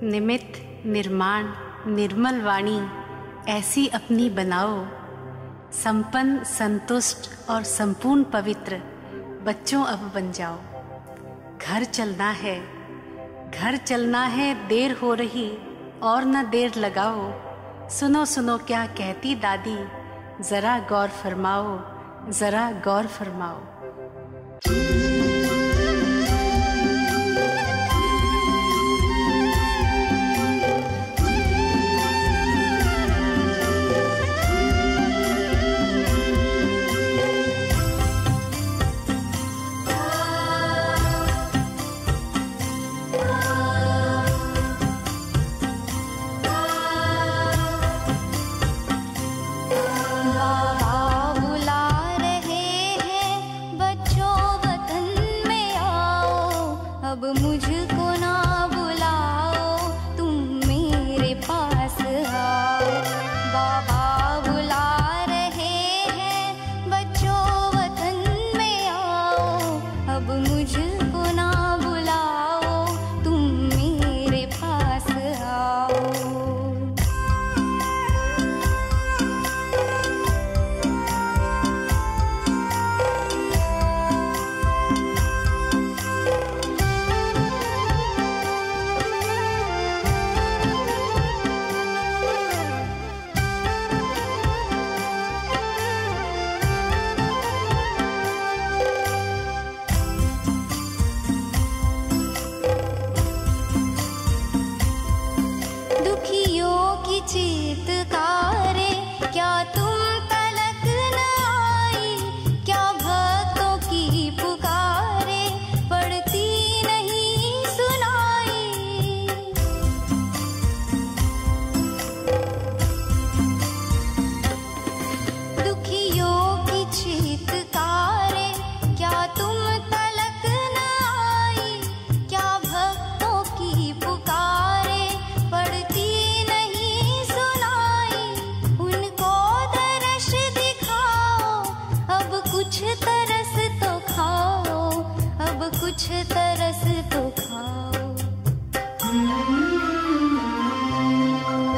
निमित्त निर्माण निर्मल वाणी ऐसी अपनी बनाओ, संपन्न संतुष्ट और संपूर्ण पवित्र बच्चों अब बन जाओ। घर चलना है, देर हो रही और न देर लगाओ। सुनो सुनो क्या कहती दादी, जरा गौर फरमाओ, जरा गौर फरमाओ। मुझको ना बुलाओ, तुम मेरे पास आओ। बाबा बुला रहे हैं, बच्चों वतन में आओ। अब मुझको ना बुलाओ, तुम मेरे पास आओ। चीत्कारें क्या तुम तलक न आई, क्या भक्तों की पुकारें पड़ती नहीं सुनाई। दुखियों की चीत्कारें क्या तुम तलक न आई, क्या भक्तों की पुकारें पड़ती कुछ तरस तो खाओ, अब कुछ तरस तो खाओ।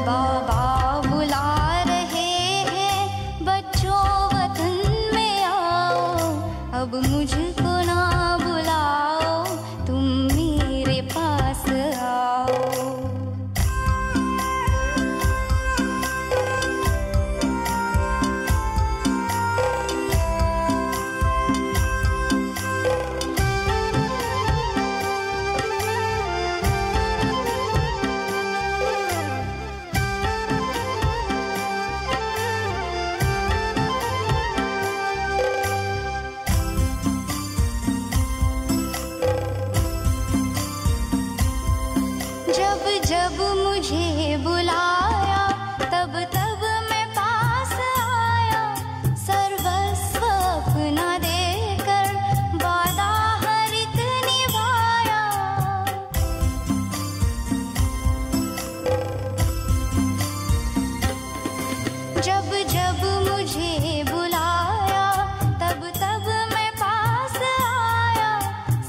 बाबा बुला रहे हैं, बच्चों वतन में आओ। अब मुझको ना बुलाओ, तुम मेरे पास आओ। जब जब मुझे बुलाया, तब तब मैं पास आया। सर्वस्व अपना देकर वादा हर एक निभाया। जब जब मुझे बुलाया, तब तब मैं पास आया।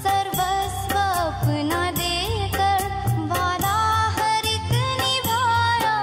सर्वस्व अपना देकर वादा हर एक निभाया।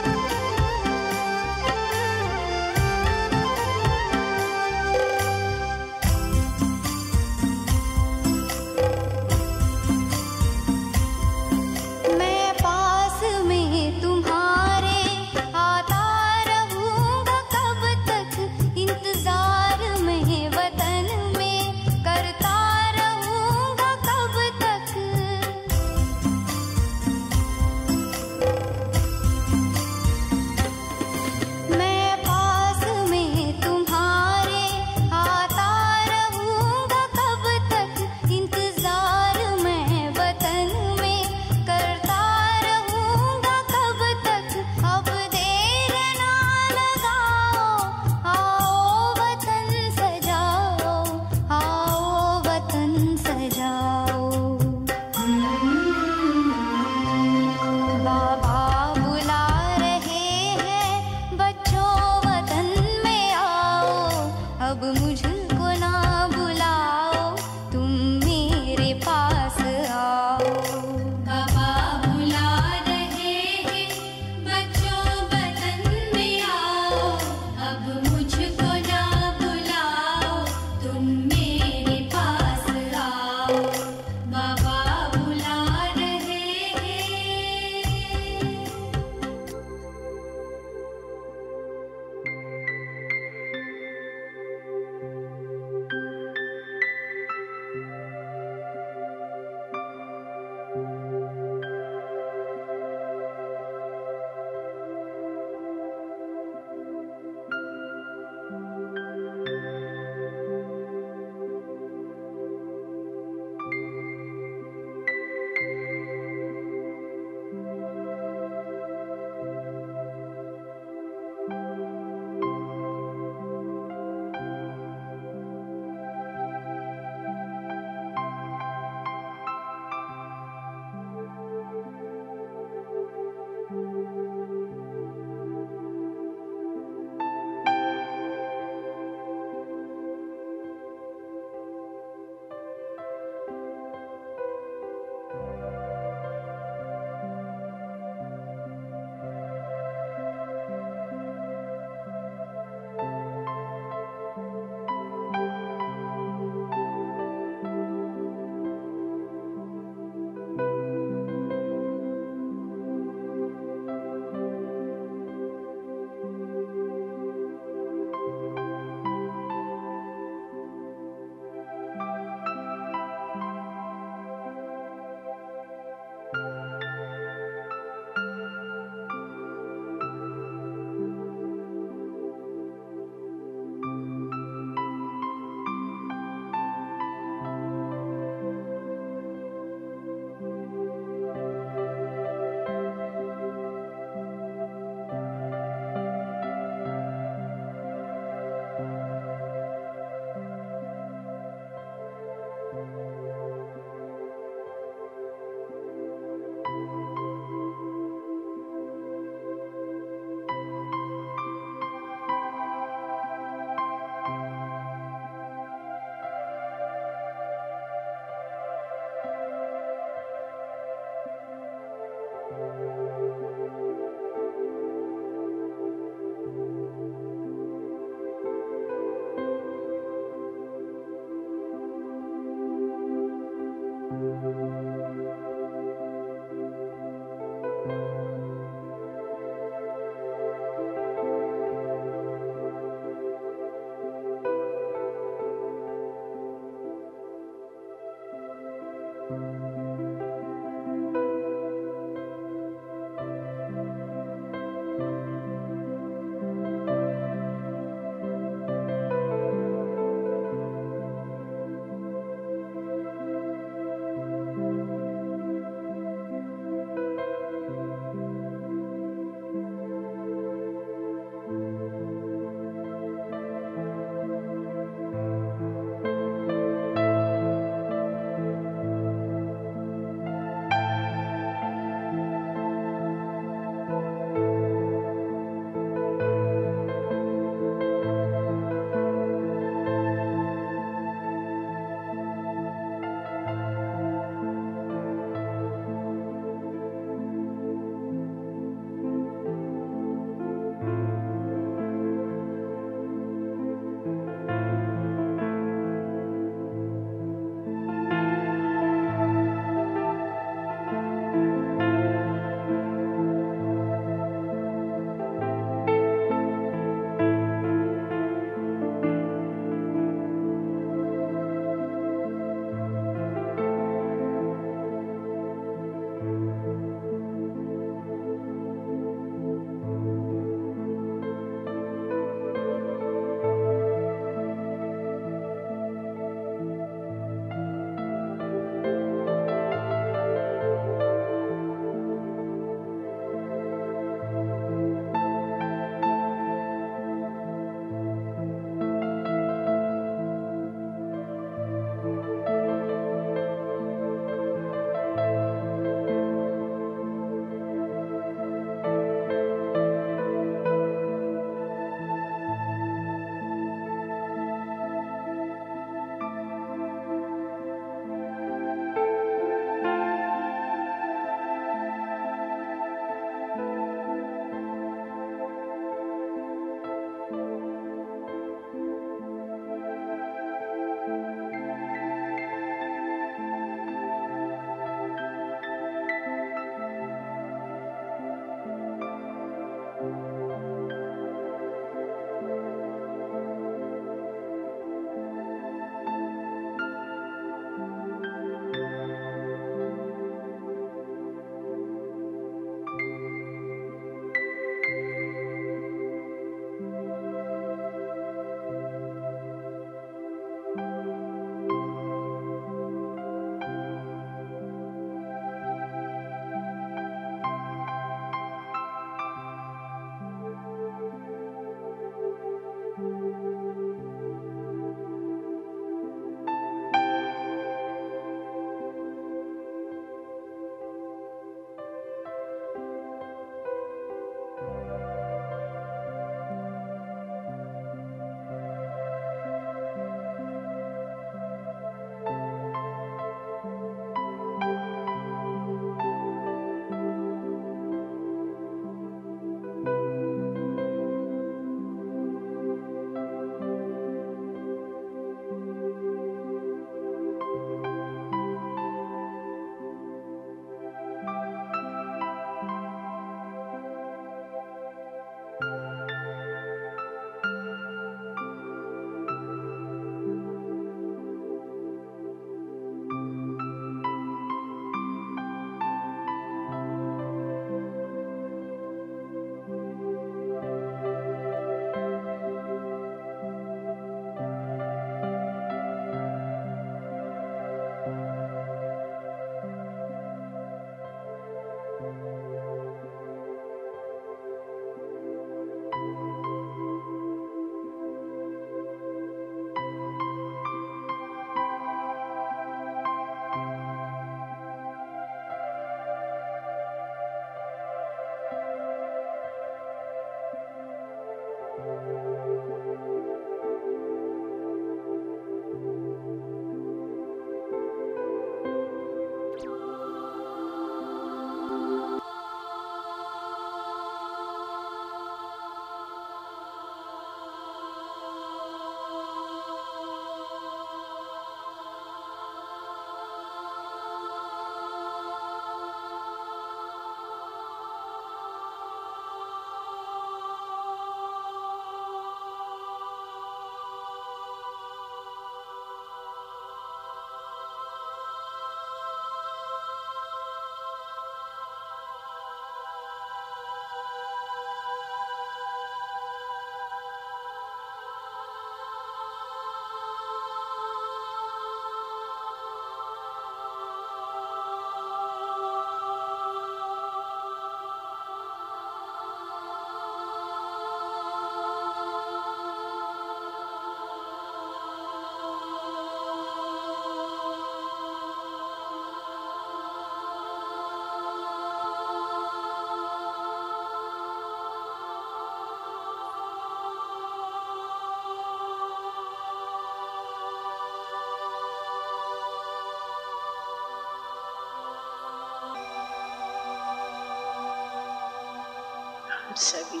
सभी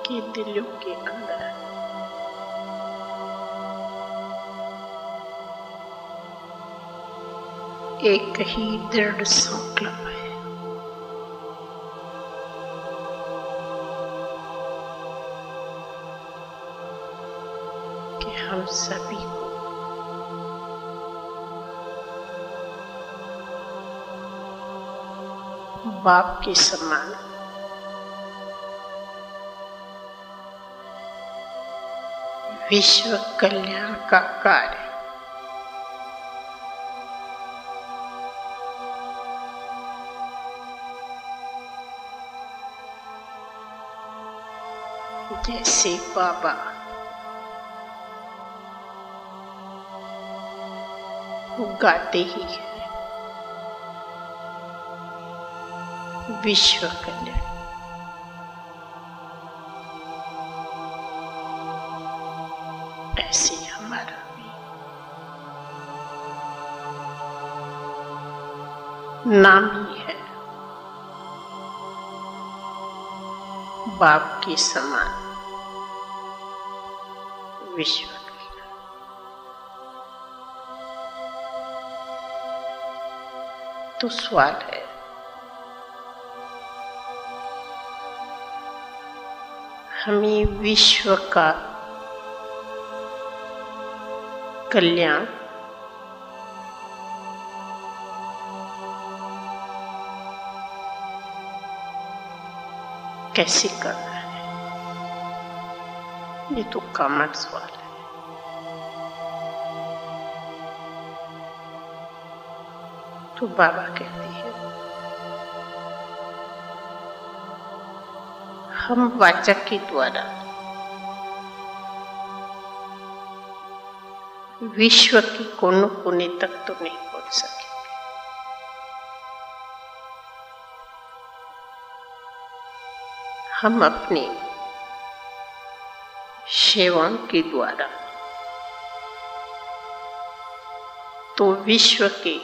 के दिलों के अंदर एक ही दृढ़ संकल्प है कि हम सभी को बाप के समान विश्व कल्याण का कार्य जैसे बाबा गाते ही है विश्व कल्याण, ऐसे हमारा भी नाम ही है बाप के समान विश्व कल्याण। तो सवाल है, हमें विश्व का कल्याण कैसे करना है? ये तो कॉमन सवाल है। तो बाबा कहते हैं, हम वाचक के द्वारा विश्व के कोने कोने तक तो नहीं पहुंच सकेंगे। हम अपने सेवाओं के द्वारा तो विश्व के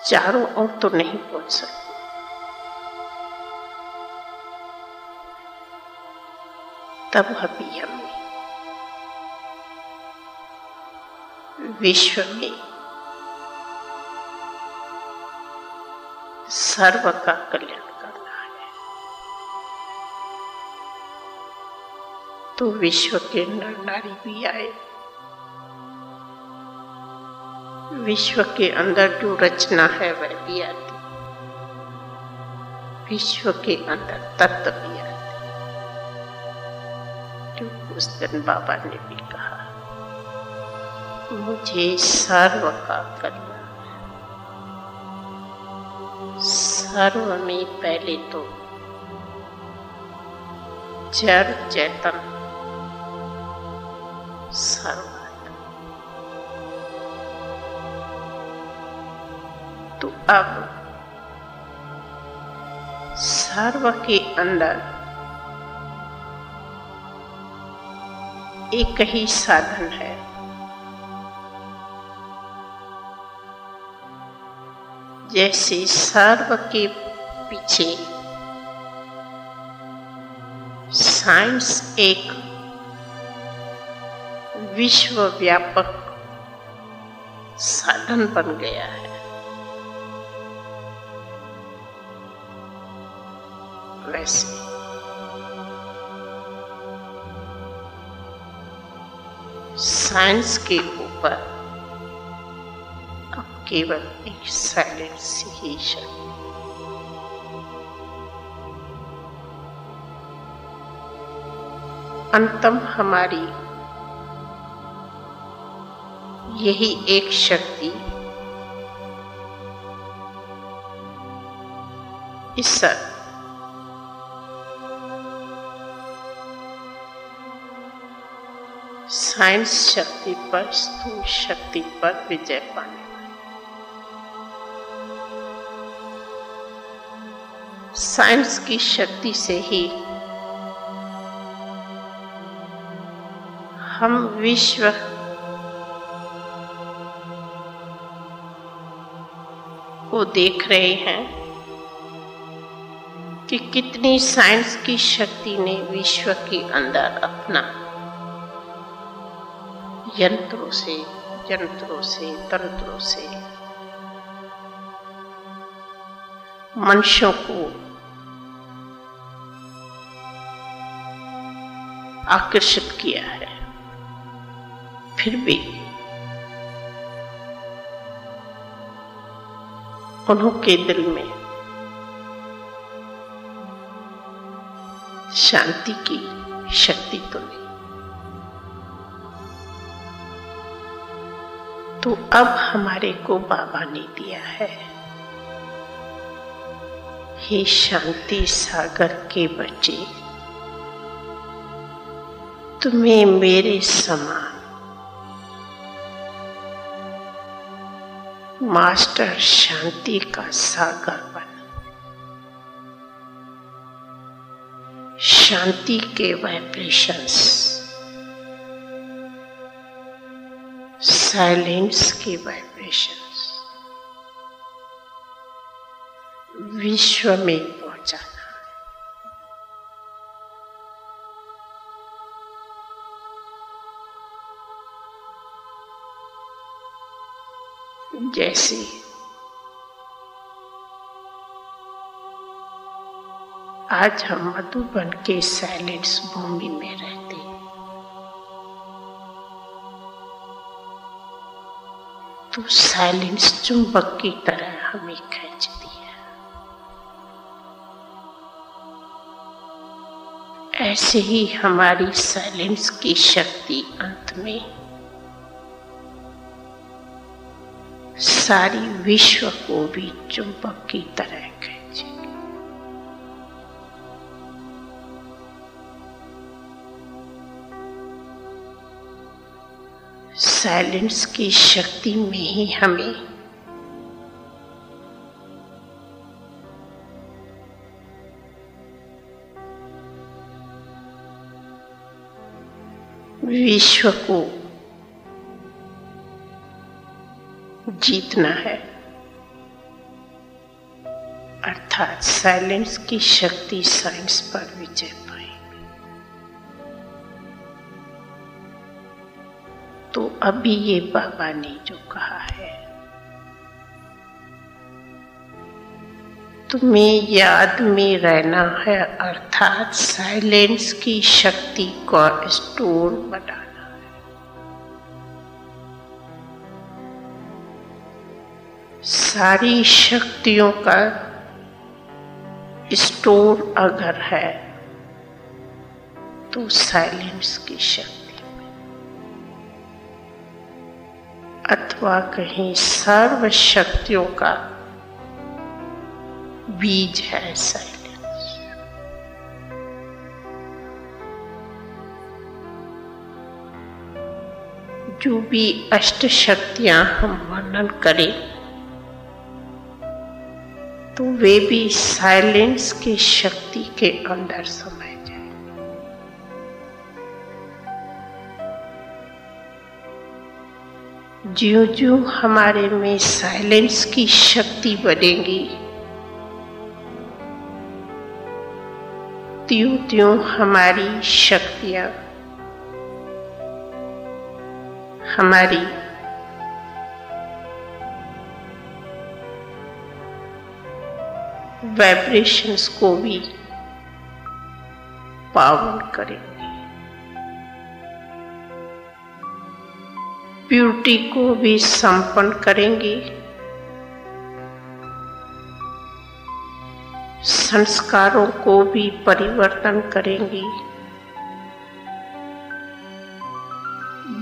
चारों ओर तो नहीं पहुंच सकते। तब अभी हमें विश्व में सर्व का कल्याण करना है। तो विश्व के नर नारी भी आए, विश्व के अंदर जो रचना है वह भी आती, विश्व के अंदर तत्व भी आते। तो उस दिन बाबा ने भी कहा, मुझे सर्व का कल्याण। सर्व में पहले तो जड़ चेतन सर्व, तो अब सर्व के अंदर एक ही साधन है, जैसे सर्व के पीछे साइंस एक विश्वव्यापक साधन बन गया है, वैसे साइंस के ऊपर अब केवल एक साइलेंस ही शक्ति। अंतम हमारी यही एक शक्ति इस साइंस शक्ति पर, स्थूल शक्ति पर विजय पाने वाली। साइंस की शक्ति से ही हम विश्व को देख रहे हैं कि कितनी साइंस की शक्ति ने विश्व के अंदर अपना यंत्रों से, तंत्रों से मनुष्यों को आकर्षित किया है। फिर भी उनके दिल में शांति की शक्ति तो नहीं। तो अब हमारे को बाबा ने दिया है, हे शांति सागर के बच्चे, तुम्हें मेरे समान मास्टर शांति का सागर बन, शांति के वाइब्रेशंस, साइलेंस के वाइब्रेशंस विश्व में पहुंचाना। जैसे आज हम मधुबन के साइलेंस भूमि में रहते हैं, तो साइलेंस चुंबक की तरह हमें खींचती है। ऐसे ही हमारी साइलेंस की शक्ति अंत में सारी विश्व को भी चुंबक की तरह खींचेगी। साइलेंस की शक्ति में ही हमें विश्व को जीतना है, अर्थात साइलेंस की शक्ति साइंस पर विजय पाएगी। तो अभी ये बाबा ने जो कहा है, तुम्हें याद में रहना है, अर्थात साइलेंस की शक्ति को स्टोर बनाना। सारी शक्तियों का स्टोर अगर है तो साइलेंस की शक्ति में, अथवा कहीं सर्व शक्तियों का बीज है साइलेंस। जो भी अष्ट शक्तियां हम वर्णन करें तो वे भी साइलेंस की शक्ति के अंदर समाये जाए। ज्यों-ज्यों हमारे में साइलेंस की शक्ति बढ़ेगी, त्यों-त्यों हमारी शक्तियां, हमारी वाइब्रेशंस को भी पावन करेंगे, प्यूरिटी को भी संपन्न करेंगे, संस्कारों को भी परिवर्तन करेंगी,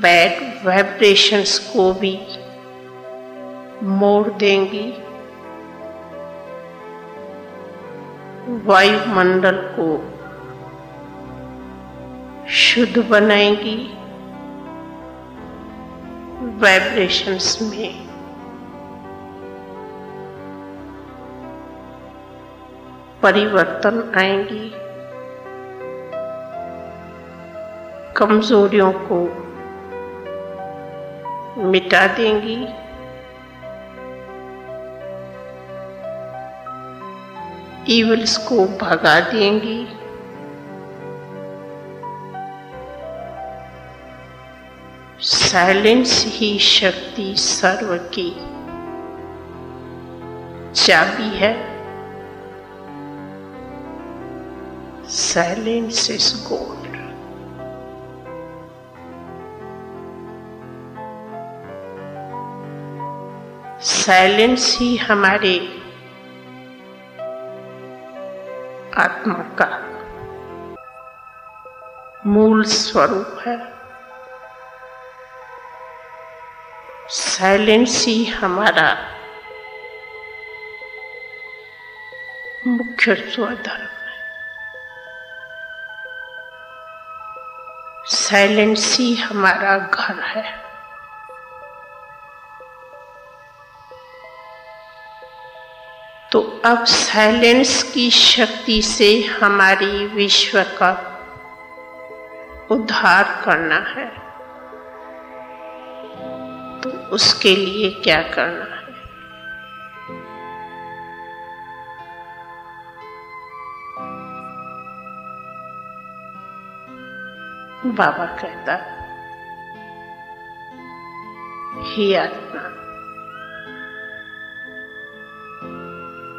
बैड वाइब्रेशंस को भी मोड़ देंगी, वायुमंडल को शुद्ध बनाएंगी, वाइब्रेशंस में परिवर्तन आएंगी, कमजोरियों को मिटा देंगी, ईवल्स को भगा देंगी। साइलेंस ही शक्ति सर्व की चाबी है। Silence is gold. साइलेंस ही हमारे आत्मा का मूल स्वरूप है। साइलेंस ही हमारा मुख्य स्वधर्म है। साइलेंस ही हमारा घर है। तो अब साइलेंस की शक्ति से हमारी विश्व का उद्धार करना है। तो उसके लिए क्या करना है? बाबा कहता, हे आत्मा,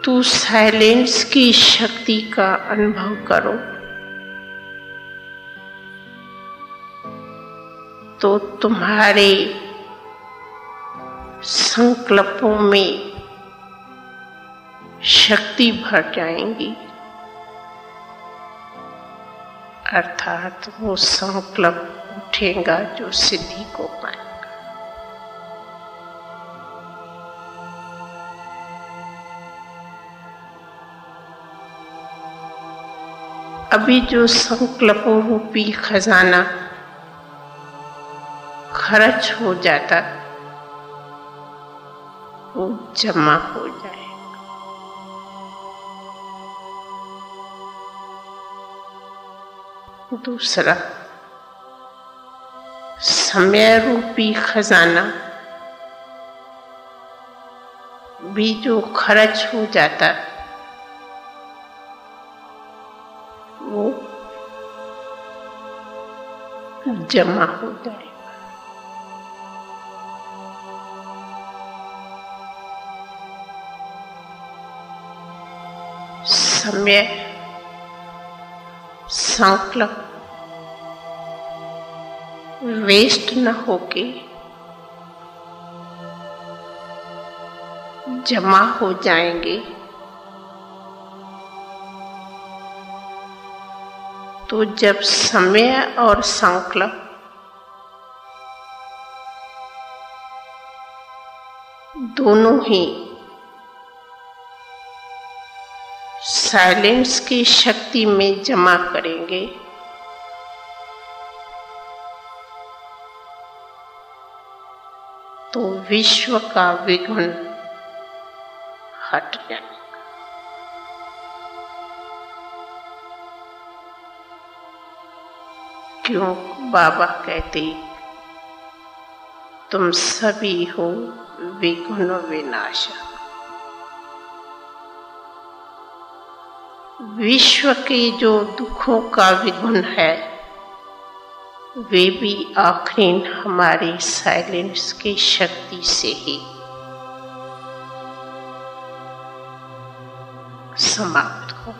तू साइलेंस की शक्ति का अनुभव करो तो तुम्हारे संकल्पों में शक्ति भर जाएंगी। अर्थात वो संकल्प उठेगा जो सिद्धि को पाएगा। अभी जो संकल्पों रूपी खजाना खर्च हो जाता वो जमा हो जाए। दूसरा, समय रूपी खजाना भी जो खर्च हो जाता वो जमा हो जाएगा। समय संकल्प वेस्ट न होके जमा हो जाएंगे तो जब समय और संकल्प दोनों ही साइलेंस की शक्ति में जमा करेंगे तो विश्व का विघ्न हट जाएगा। क्यों बाबा कहते तुम सभी हो विघ्न विनाशक। विश्व के जो दुखों का विघ्न है वे भी आखिरी हमारी साइलेंस की शक्ति से ही समाप्त हो।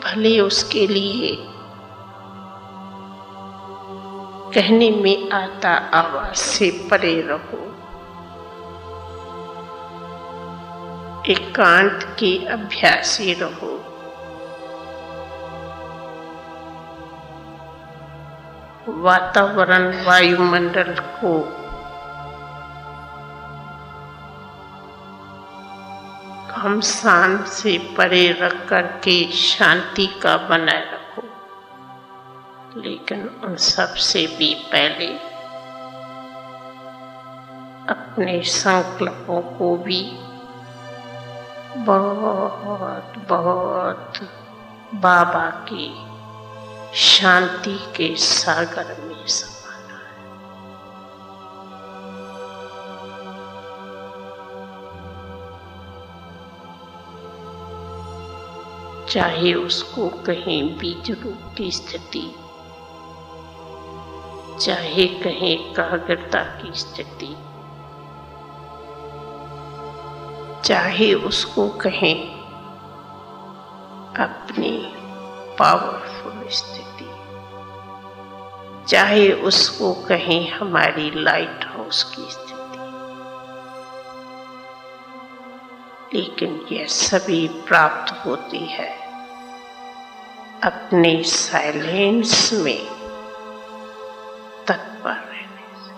भले उसके लिए कहने में आता आवाज से परे रहो, एकांत के अभ्यासी रहो, वातावरण वायुमंडल को घमसान से परे रख करके शांति का बनाए रखो। लेकिन उन सब से भी पहले अपने संकल्पों को भी बहुत बहुत बाबा की शांति के सागर में समाना है। चाहे उसको कहें बीज रूप की स्थिति, चाहे कहें एकाग्रता की स्थिति, चाहे उसको कहें अपनी पावरफुल स्थिति, चाहे उसको कहें हमारी लाइट हाउस की स्थिति, लेकिन यह सभी प्राप्त होती है अपने साइलेंस में तत्पर रहने से।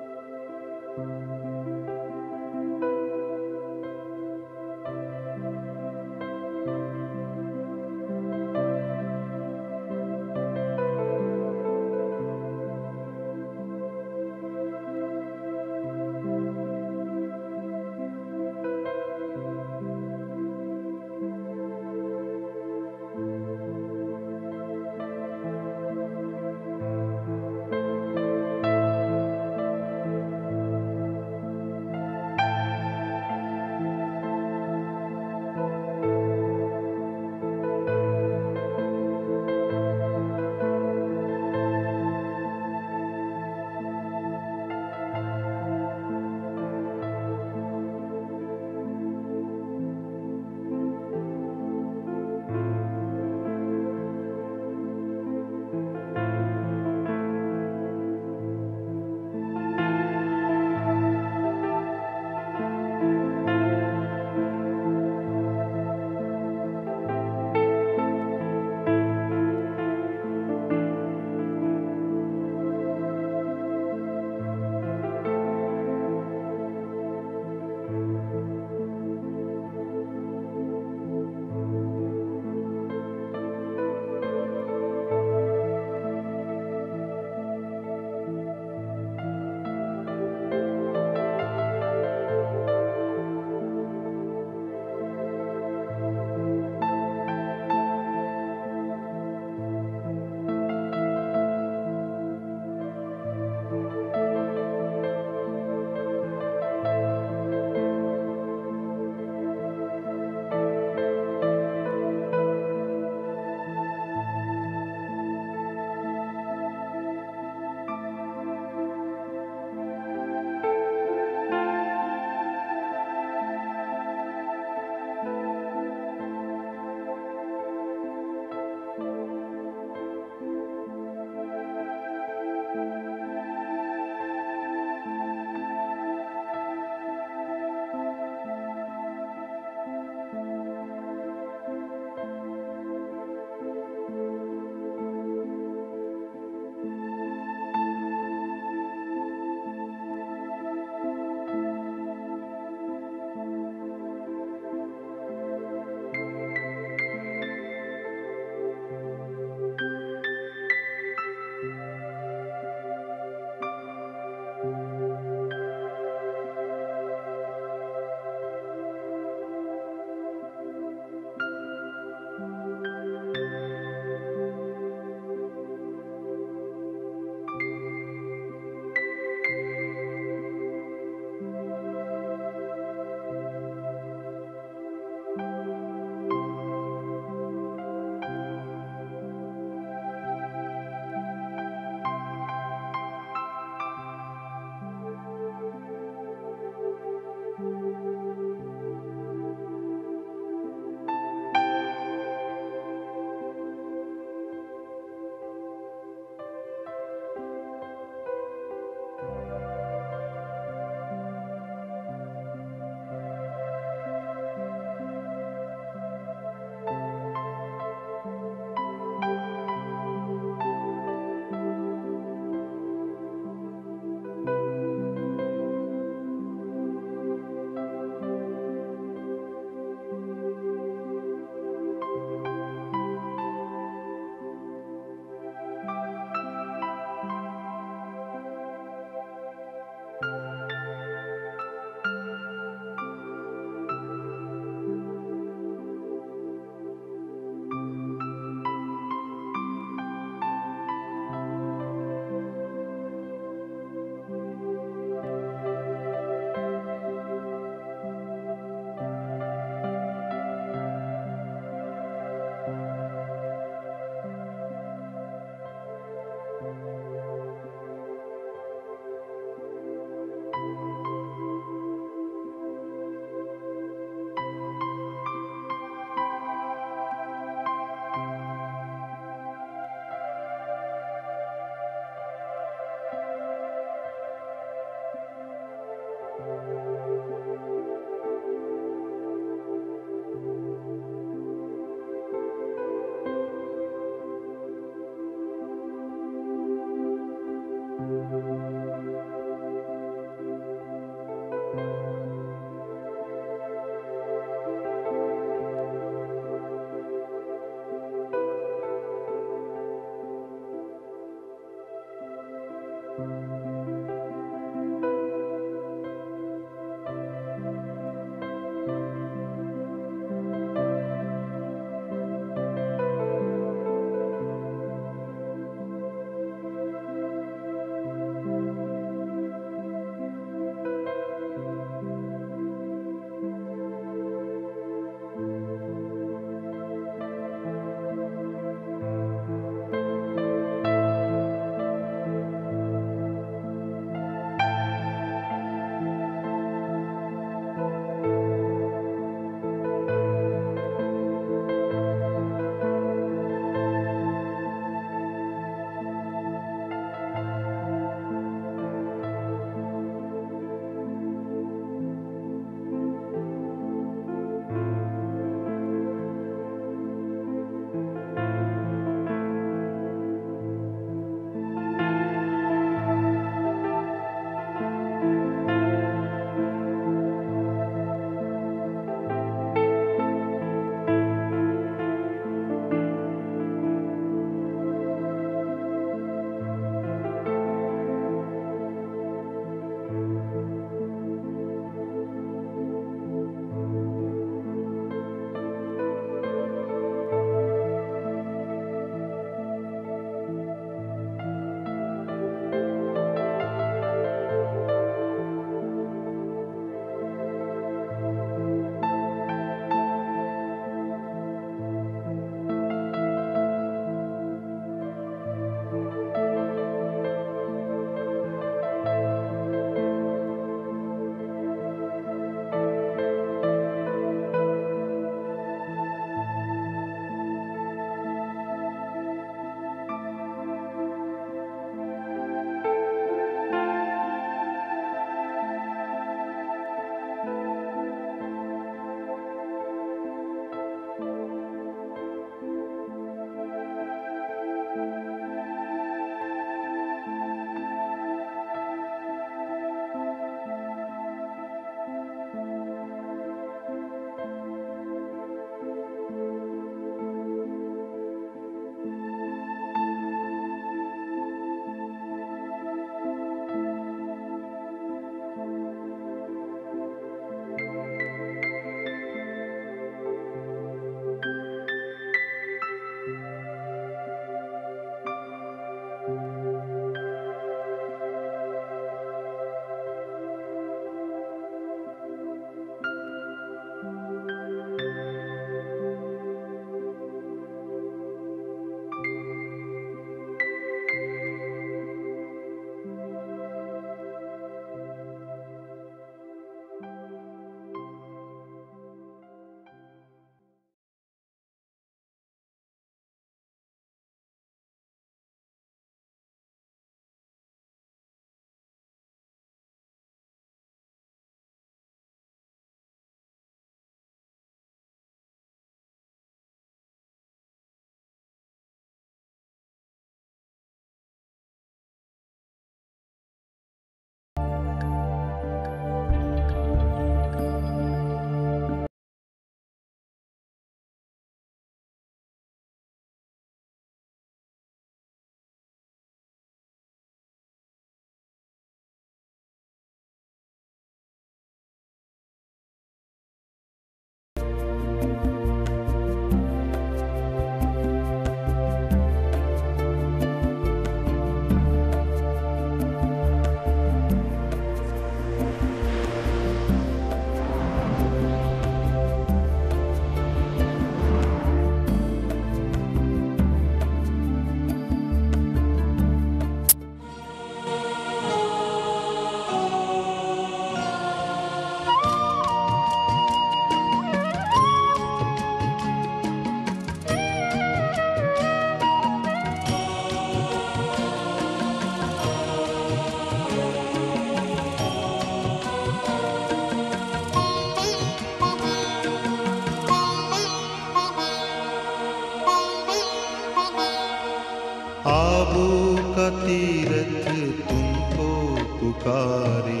का तीरथ तुमको पुकारे,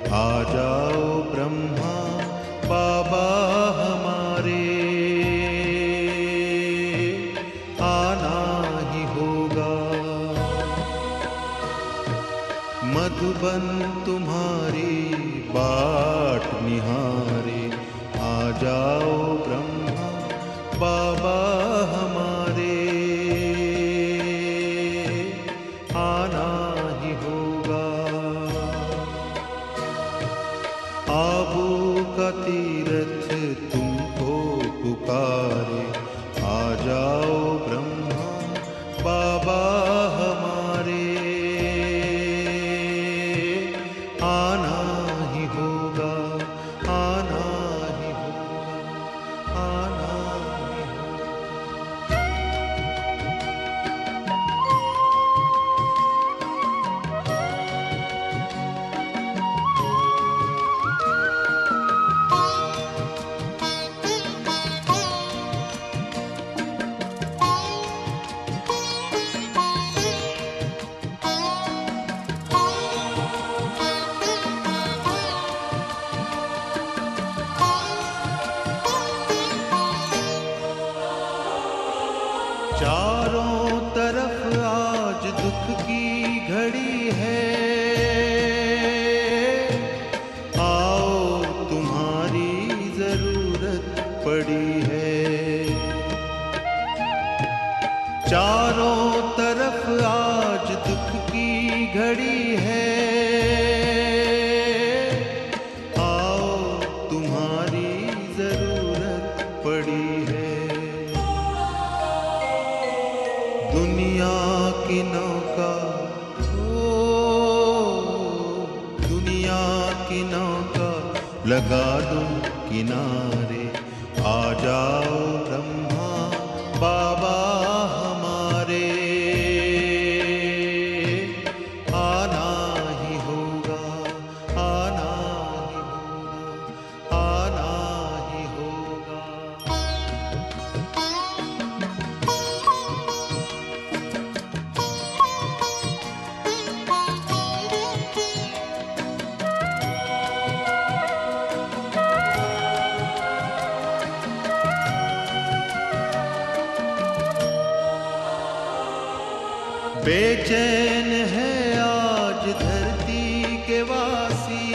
आ जाओ ब्रह्मा बाबा हमारे, आना ही होगा। मधुबन तुम्हारी बाट निहारे, आ जाओ ब्रह्मा बाबा हमारे, आना ही होगा। आबू का तीरथ तुमको पुकारे, आ जाओ ब्रह्मा बाबा हमारे, आना ही होगा, आना ही होगा, आना ही होगा। चारों तरफ आज दुख की घड़ी है, आओ तुम्हारी जरूरत पड़ी है। चारों तरफ आज दुख की घड़ी है, आओ तुम्हारी जरूरत पड़ी है। दुनिया की नौका, दुनिया की नौका लगा दो किनारे, आ जाओ ब्रह्मा बाबा हमारे, आना ही होगा, आना ही होगा, आना ही होगा। बेचैन है आज धरती के वासी,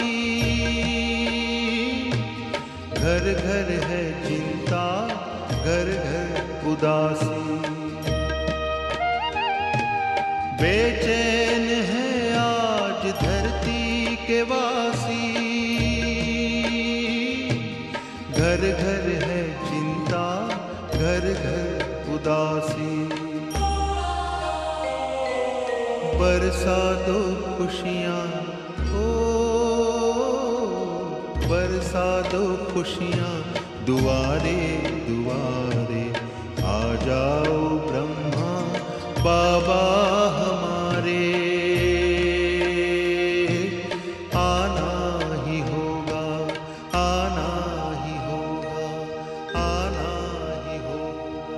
घर घर है चिंता, घर घर उदासी। बेचैन है आज धरती के वासी, घर घर है चिंता, घर घर उदासी। बरसा दो खुशियाँ, बरसा दो खुशियाँ दुआरे दुआरे, आ जाओ ब्रह्मा बाबा हमारे, आना ही होगा, आना ही होगा, आना ही होगा।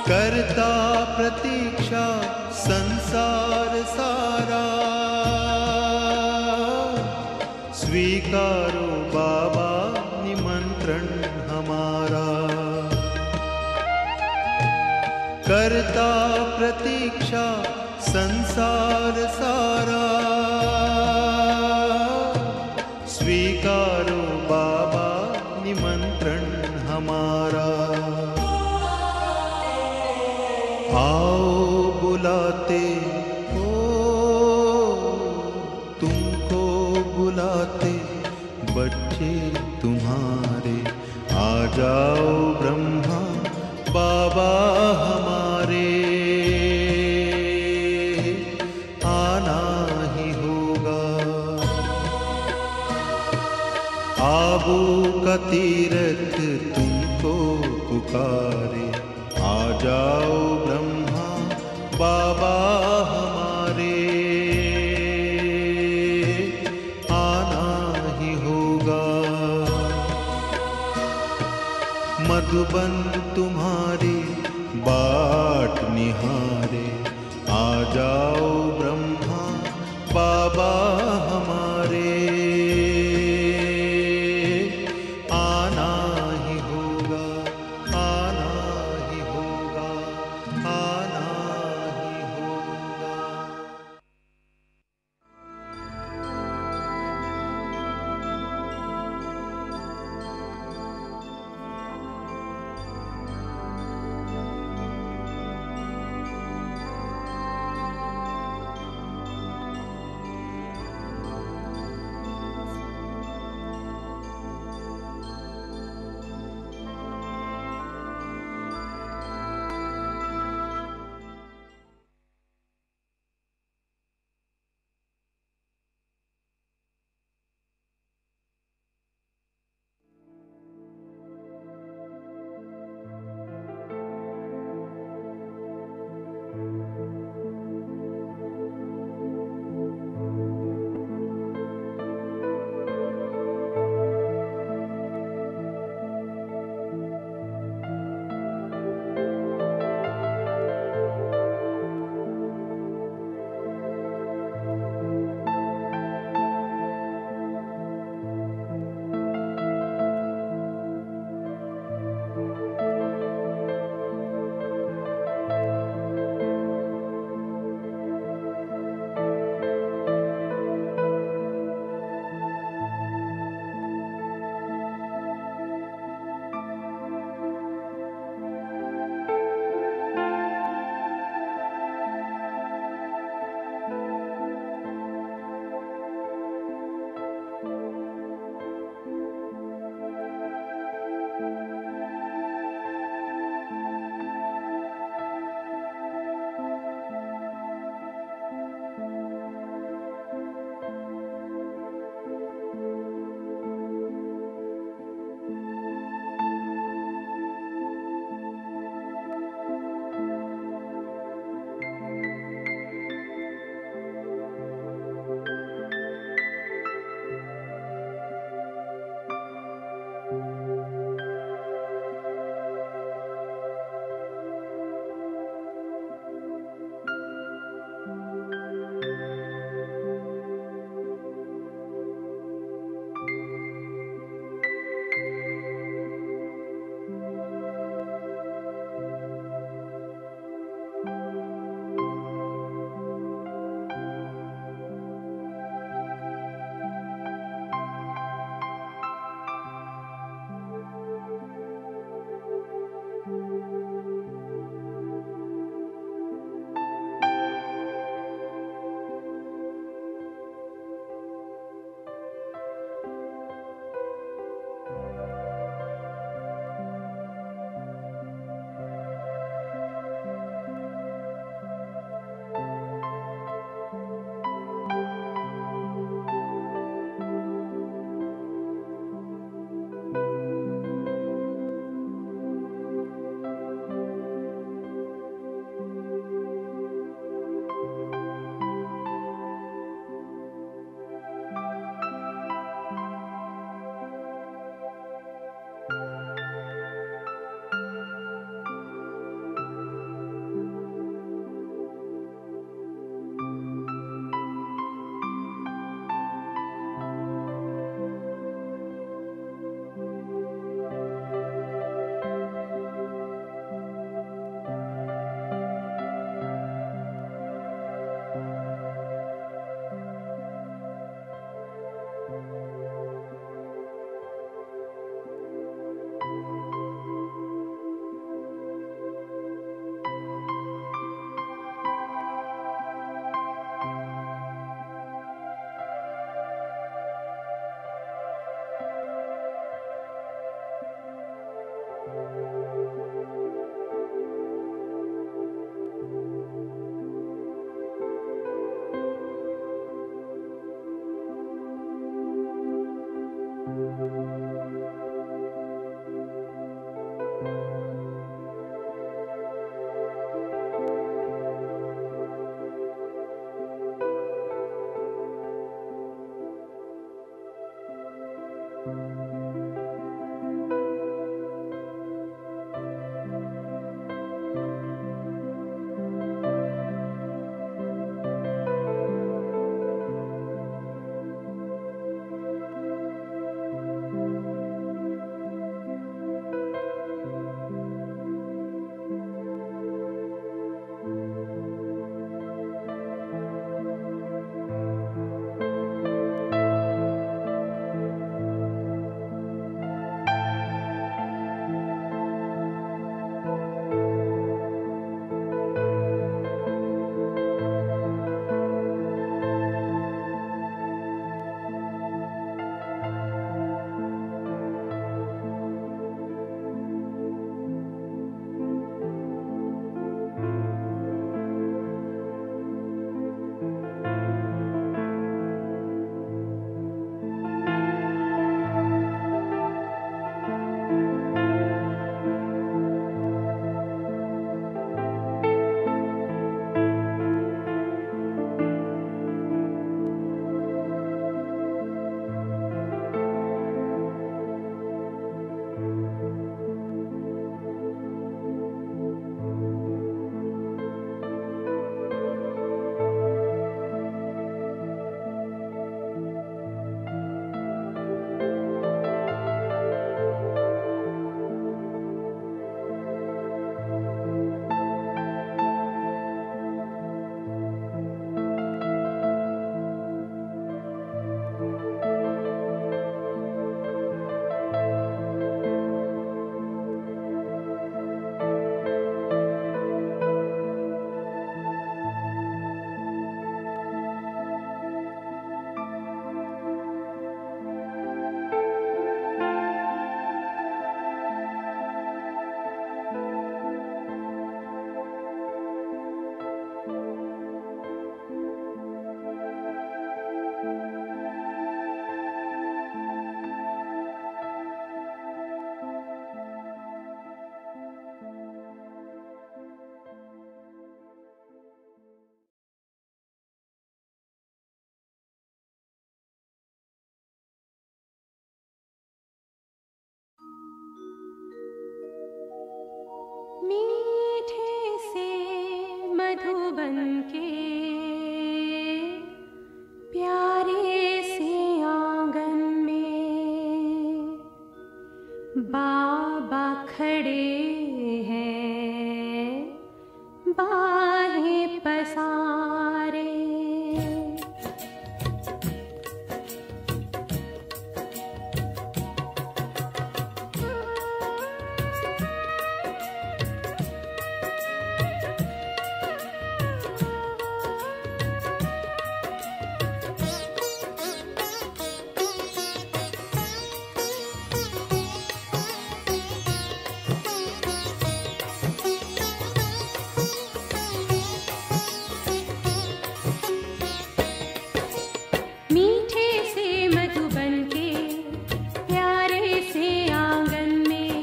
करता प्रतीक्षा संसार सारा, स्वीकारो बाबा निमंत्रण हमारा। करता प्रतीक्षा संसार सारा, स्वीकारो बाबा निमंत्रण हमारा। आओ बुलाते हो, तुमको बुलाते बच्चे तुम्हारे, आ जाओ ब्रह्मा बाबा हमारे, बाबू का तीरथ तुमको पुकारे, आ जाओ ब्रह्मा बाबा हमारे, आना ही होगा। मधुबन तुम्हारी बाट निहारे, आ जाओ ब्रह्मा बाबा हमारे, आना ही होगा, आना ही होगा, आना ही होगा। बनके प्यारे से आंगन में बाबा खड़े हैं बाहें पसारे। मीठे से मधु बनके प्यारे से आंगन में,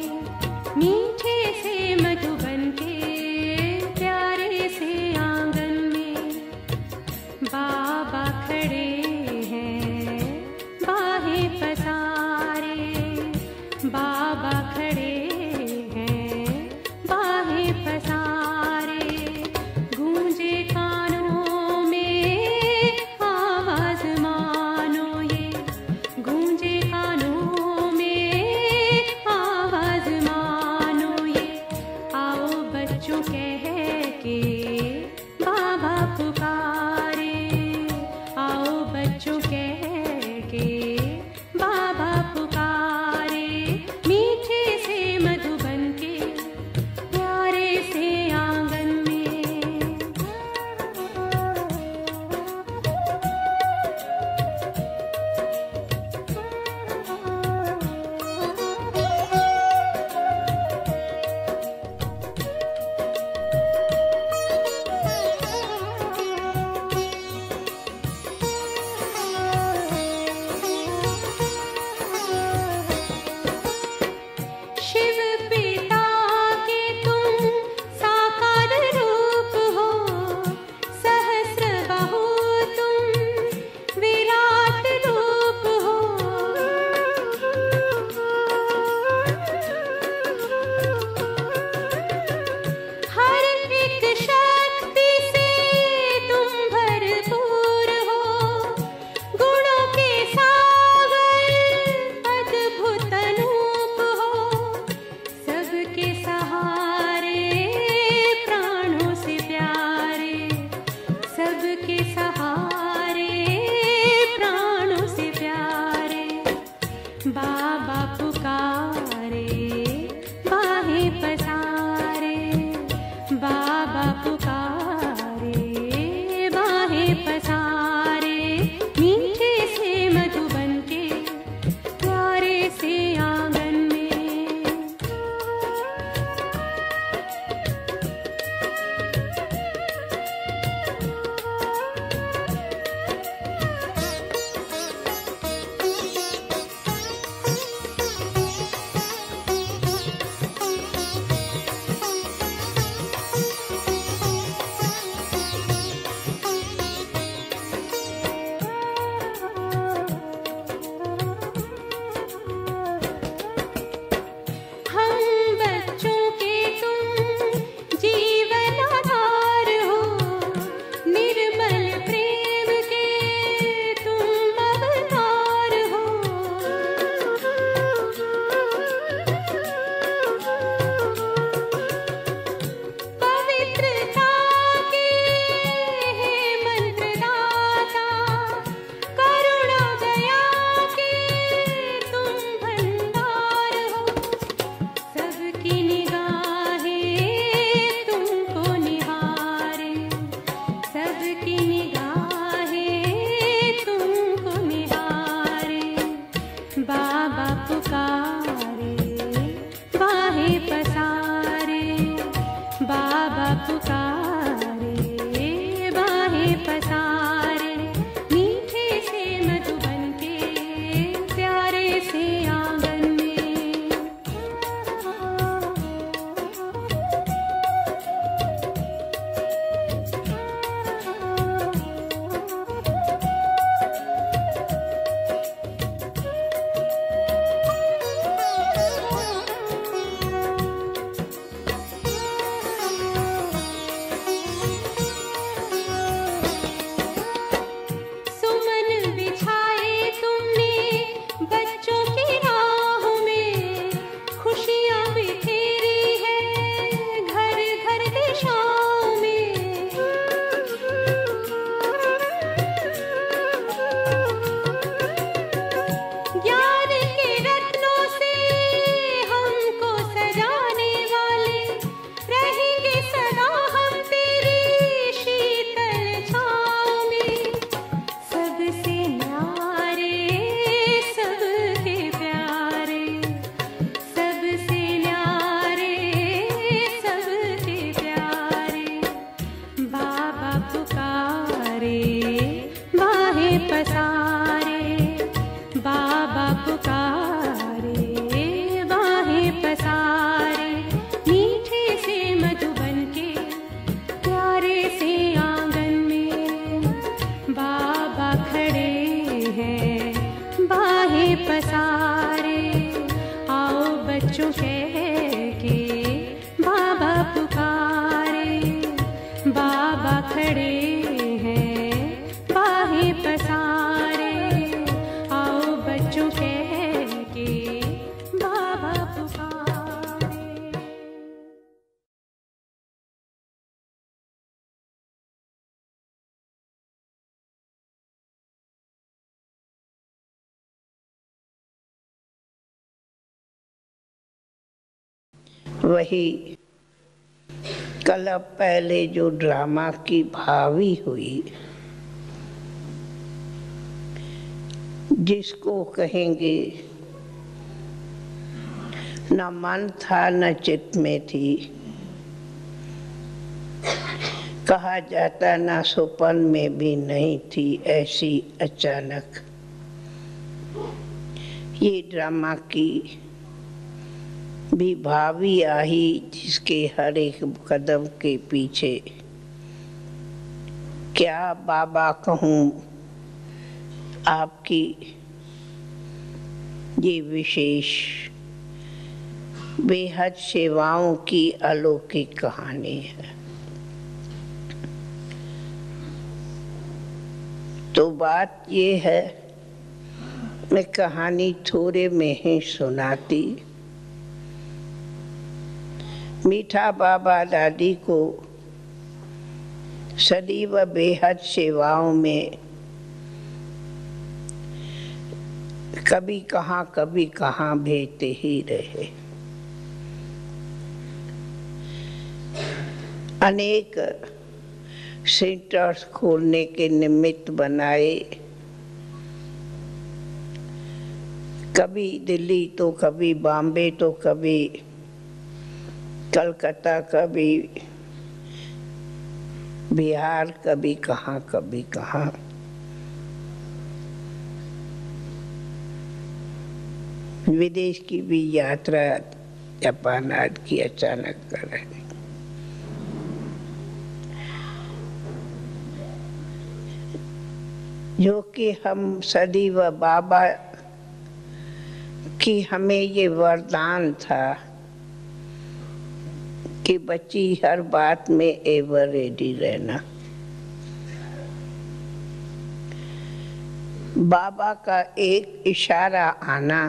मीठे से मधु बनके प्यारे से आंगन में बाबा खड़े हैं बाहें पसारे। बाबा खड़े हैं बाहें पसारे। गूंजे कानों में आवाज मानो ये, गूंजे कानों में आवाज मानो ये। आओ बच्चों कह के बाबा पुकारे, आओ बच्चों कह के बाबा पुकारे। मीठे बच्चों कह के बाबा पुकारे, बाबा खड़े हैं बाहें पसारे, आओ बच्चों कह के बाबा पुकारे। वही कल पहले जो ड्रामा की भावी हुई, जिसको कहेंगे न मन था न चित्त में थी, कहा जाता न सुपन में भी नहीं थी, ऐसी अचानक ये ड्रामा की भी भावी आई, जिसके हर एक कदम के पीछे क्या बाबा कहूँ आपकी ये विशेष बेहद सेवाओं की अलौकिक कहानी है। तो बात ये है, मैं कहानी थोड़े में ही सुनाती। मीठा बाबा दादी को सदैव बेहद सेवाओं में कभी कहाँ भेजते ही रहे। अनेक सेंटर्स खोलने के निमित्त बनाए, कभी दिल्ली तो कभी बॉम्बे तो कभी कलकत्ता, कभी बिहार, कभी कहाँ। विदेश की भी यात्रा जापान आदि की अचानक कर रहे। जो कि हम सदैव बाबा की हमें ये वरदान था कि बच्ची हर बात में एवर रेडी रहना। बाबा का एक इशारा आना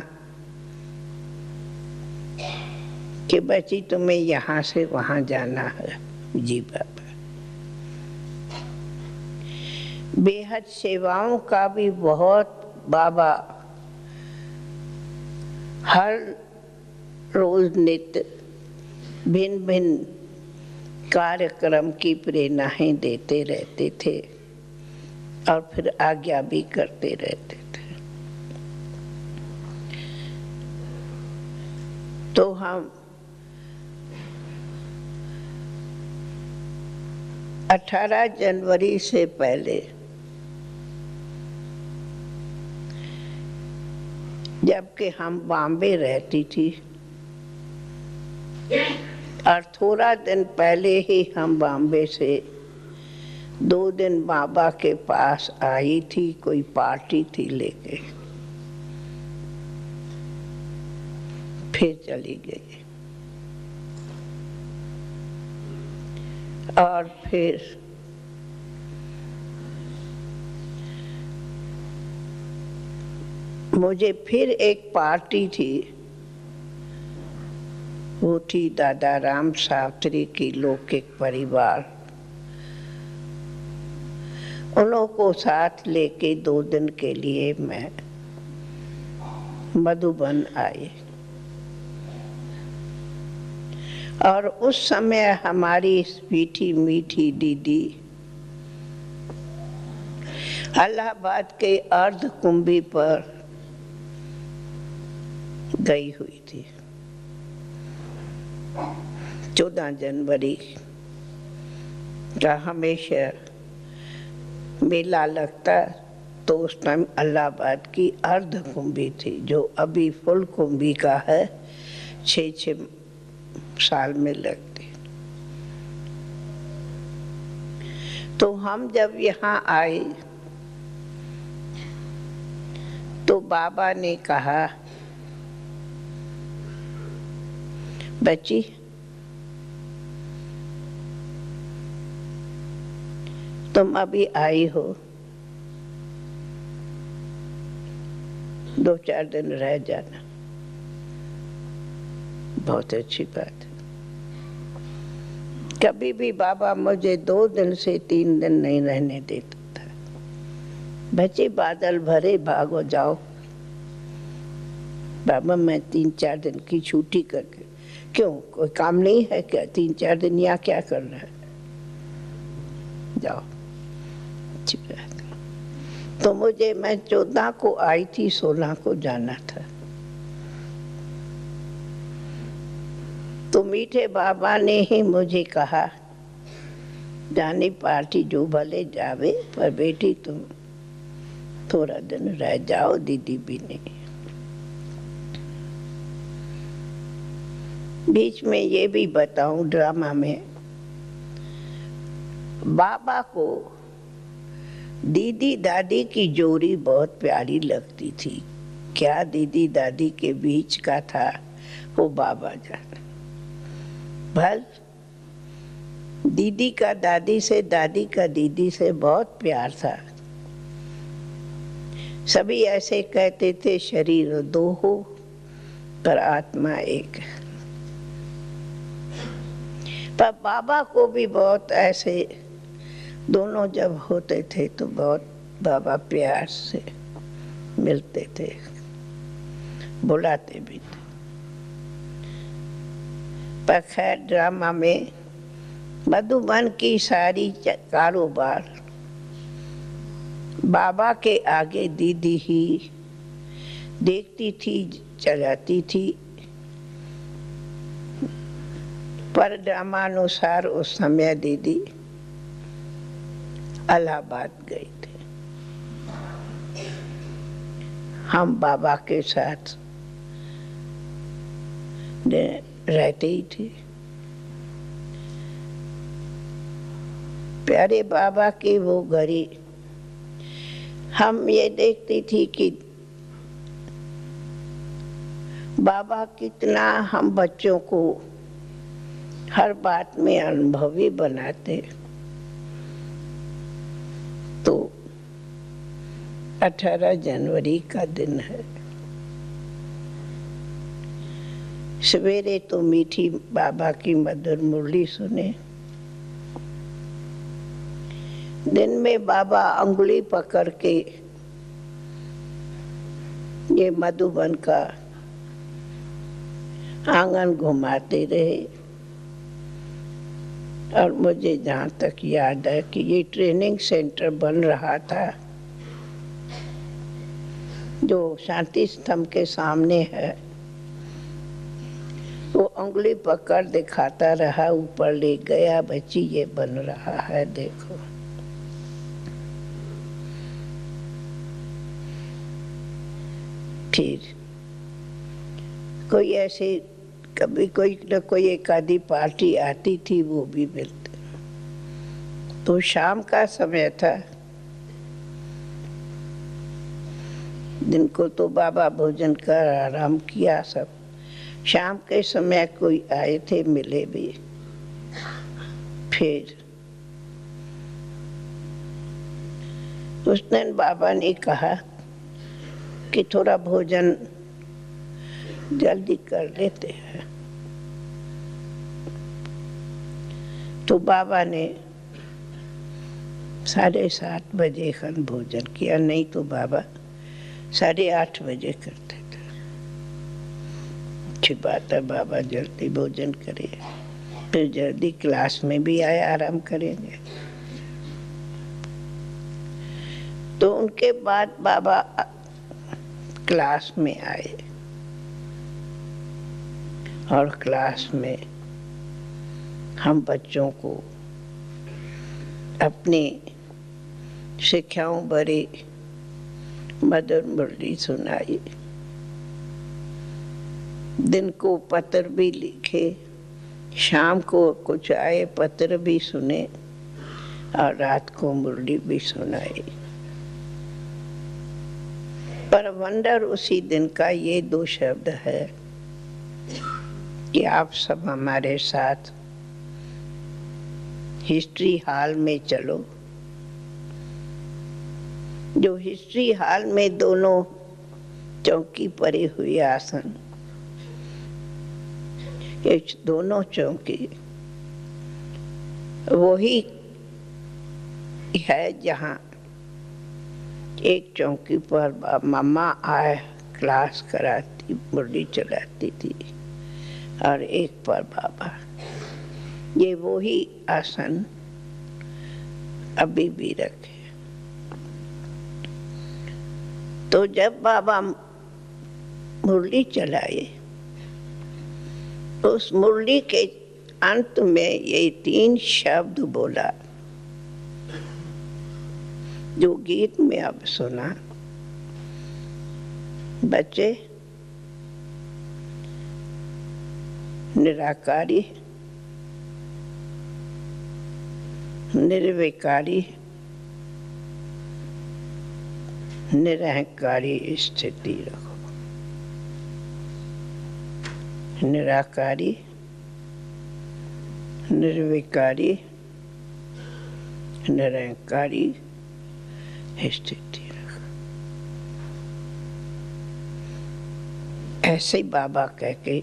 कि बच्ची तुम्हें यहाँ से वहाँ जाना है, जी बाबा। बेहद सेवाओं का भी बहुत बाबा हर रोज नित्य भिन्न भिन्न कार्यक्रम की प्रेरणाएं देते रहते थे और फिर आज्ञा भी करते रहते थे। तो हम 18 जनवरी से पहले जबकि हम बॉम्बे रहती थी और थोड़ा दिन पहले ही हम बॉम्बे से 2 दिन बाबा के पास आई थी, कोई पार्टी थी लेके, फिर चली गई। और फिर मुझे फिर एक पार्टी थी, वो थी दादा राम शास्त्री की लौकिक परिवार। उन्हों को साथ लेके 2 दिन के लिए मैं मधुबन आई। और उस समय हमारी मीठी मीठी दीदी इलाहाबाद के अर्ध कुंभी पर गई हुई थी। 14 जनवरी का हमेशा मेला लगता, तो उस टाइम इलाहाबाद की अर्ध कुंभी थी, जो अभी फुल कुंभी का है, 6 साल में लगती। तो हम जब यहाँ आए तो बाबा ने कहा बच्ची, तुम अभी आई हो, 2-4 दिन रह जाना। बहुत अच्छी बात है। कभी भी बाबा मुझे 2 दिन से 3 दिन नहीं रहने देता था। बच्चे बादल भरे, भागो जाओ। बाबा मैं 3-4 दिन की छुट्टी करके, क्यों कोई काम नहीं है क्या? 3-4 दिन यहाँ क्या करना है? जाओ। अच्छी बात। तो मैं 14 को आई थी, 16 को जाना था। तो मीठे बाबा ने ही मुझे कहा, जानी पार्टी जो भले जावे, पर बेटी तुम थोड़ा दिन रह जाओ। दीदी भी नहीं। बीच में ये भी बताऊं, ड्रामा में बाबा को दीदी दादी की जोड़ी बहुत प्यारी लगती थी। क्या दीदी दादी के बीच का था वो बाबा जाने। भल दीदी का दादी से, दादी का दीदी से बहुत प्यार था। सभी ऐसे कहते थे, शरीर 2 हो पर आत्मा एक। पर बाबा को भी बहुत ऐसे, दोनों जब होते थे तो बहुत बाबा प्यार से मिलते थे, बुलाते भी थे। पर खैर ड्रामा में मधुबन की सारी कारोबार बाबा के आगे दीदी ही देखती थी, चलाती थी। पर ड्रामानुसार उस समय दीदी इलाहाबाद गई थी। हम बाबा के साथ रहते ही थे। प्यारे बाबा की वो घड़ी हम ये देखती थी कि बाबा कितना हम बच्चों को हर बात में अनुभवी बनाते। तो 18 जनवरी का दिन है। सवेरे तो मीठी बाबा की मधुर मुरली सुने। दिन में बाबा अंगुली पकड़ के ये मधुबन का आंगन घुमाते रहे। और मुझे जहाँ तक याद है कि ये ट्रेनिंग सेंटर बन रहा था जो शांति स्तंभ के सामने है। वो उंगली पकड़ दिखाता रहा, ऊपर ले गया, बच्ची ये बन रहा है देखो। फिर कोई ऐसे कभी कोई न कोई एक आधी पार्टी आती थी, वो भी मिलते। तो शाम का समय था। दिन को तो बाबा भोजन कर आराम किया सब। शाम के समय कोई आए थे, मिले भी। फिर उस दिन बाबा ने कहा कि थोड़ा भोजन जल्दी कर लेते हैं। तो बाबा ने 7:30 बजे खन भोजन किया, नहीं तो बाबा 8:30 बजे करते थे। अच्छी बात है, बाबा जल्दी भोजन करे, फिर जल्दी क्लास में भी आए, आराम करेंगे। तो उनके बाद बाबा क्लास में आए और क्लास में हम बच्चों को अपनी शिक्षाओं भरी मधुर मुरली सुनाई। दिन को पत्र भी लिखे, शाम को कुछ आए पत्र भी सुने और रात को मुरली भी सुनाई। पर वंडर उसी दिन का ये 2 शब्द है कि आप सब हमारे साथ हिस्ट्री हॉल में चलो। जो हिस्ट्री हॉल में दोनों चौकी पड़ी हुई आसन, ये दोनों चौकी वही है जहाँ एक चौकी पर मम्मा आए क्लास कराती, मुरली चलाती थी, और एक पर बाबा। ये वही आसन अभी भी रखे। तो जब बाबा मुरली चलाए, उस मुरली के अंत में ये 3 शब्द बोला जो गीत में अब सुना। बच्चे, निराकारी, निर्विकारी, निरहंकारी स्थिति रखो। निराकारी, निर्विकारी, निरहंकारी स्थिति रखो। ऐसे बाबा कह के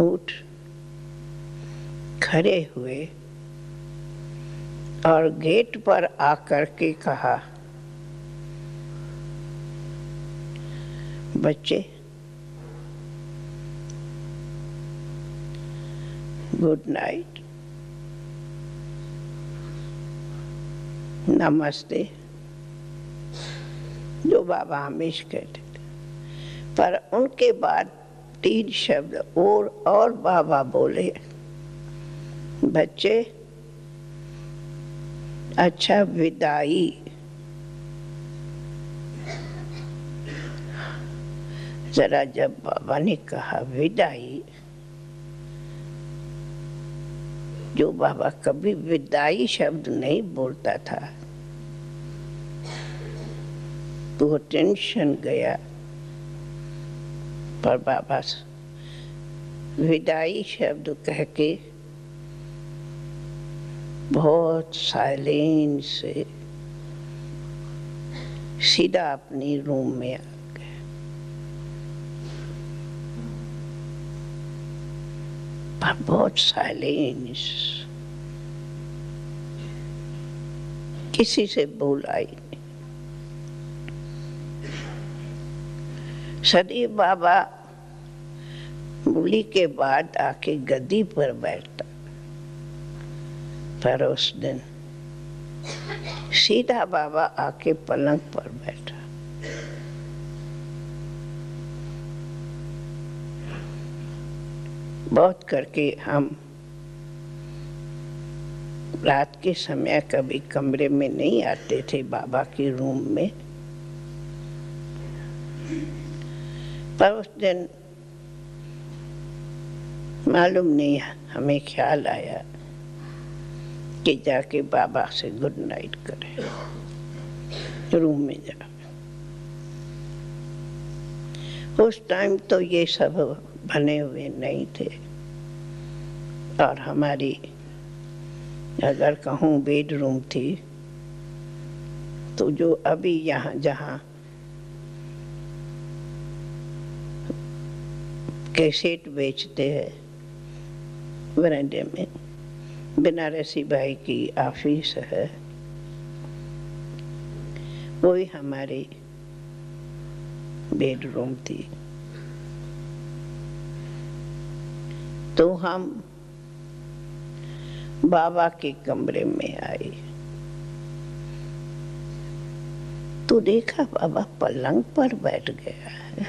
उठ खड़े हुए और गेट पर आकर के कहा, बच्चे गुड नाइट, नमस्ते, जो बाबा हमेशा कहते थे। पर उनके बाद 3 शब्द और बाबा बोले, बच्चे अच्छा विदाई। जरा जब बाबा ने कहा विदाई, जो बाबा कभी विदाई शब्द नहीं बोलता था, तो वो टेंशन गया। पर बाबा विदाई शब्द कह के बहुत साइलेंस से सीधा अपनी रूम में आ गए। पर बहुत साइलेंस, किसी से बोला ही नहीं। सदी बाबा मुरली के बाद आके गद्दी पर बैठता, पर उस दिन सीधा बाबा आके पलंग पर बैठा। बहुत करके हम रात के समय कभी कमरे में नहीं आते थे बाबा के रूम में। पर उस दिन मालूम नहीं, हमें ख्याल आया कि जाके बाबा से गुड नाइट करें रूम में जा। उस टाइम तो ये सब बने हुए नहीं थे, और हमारी अगर कहूँ बेडरूम थी तो जो अभी यहाँ जहाँ कैसेट बेचते हैं वरांडे में, बनारसी भाई की ऑफिस है, वही हमारी बेडरूम थी। तो हम बाबा के कमरे में आए तो देखा बाबा पलंग पर बैठ गया है।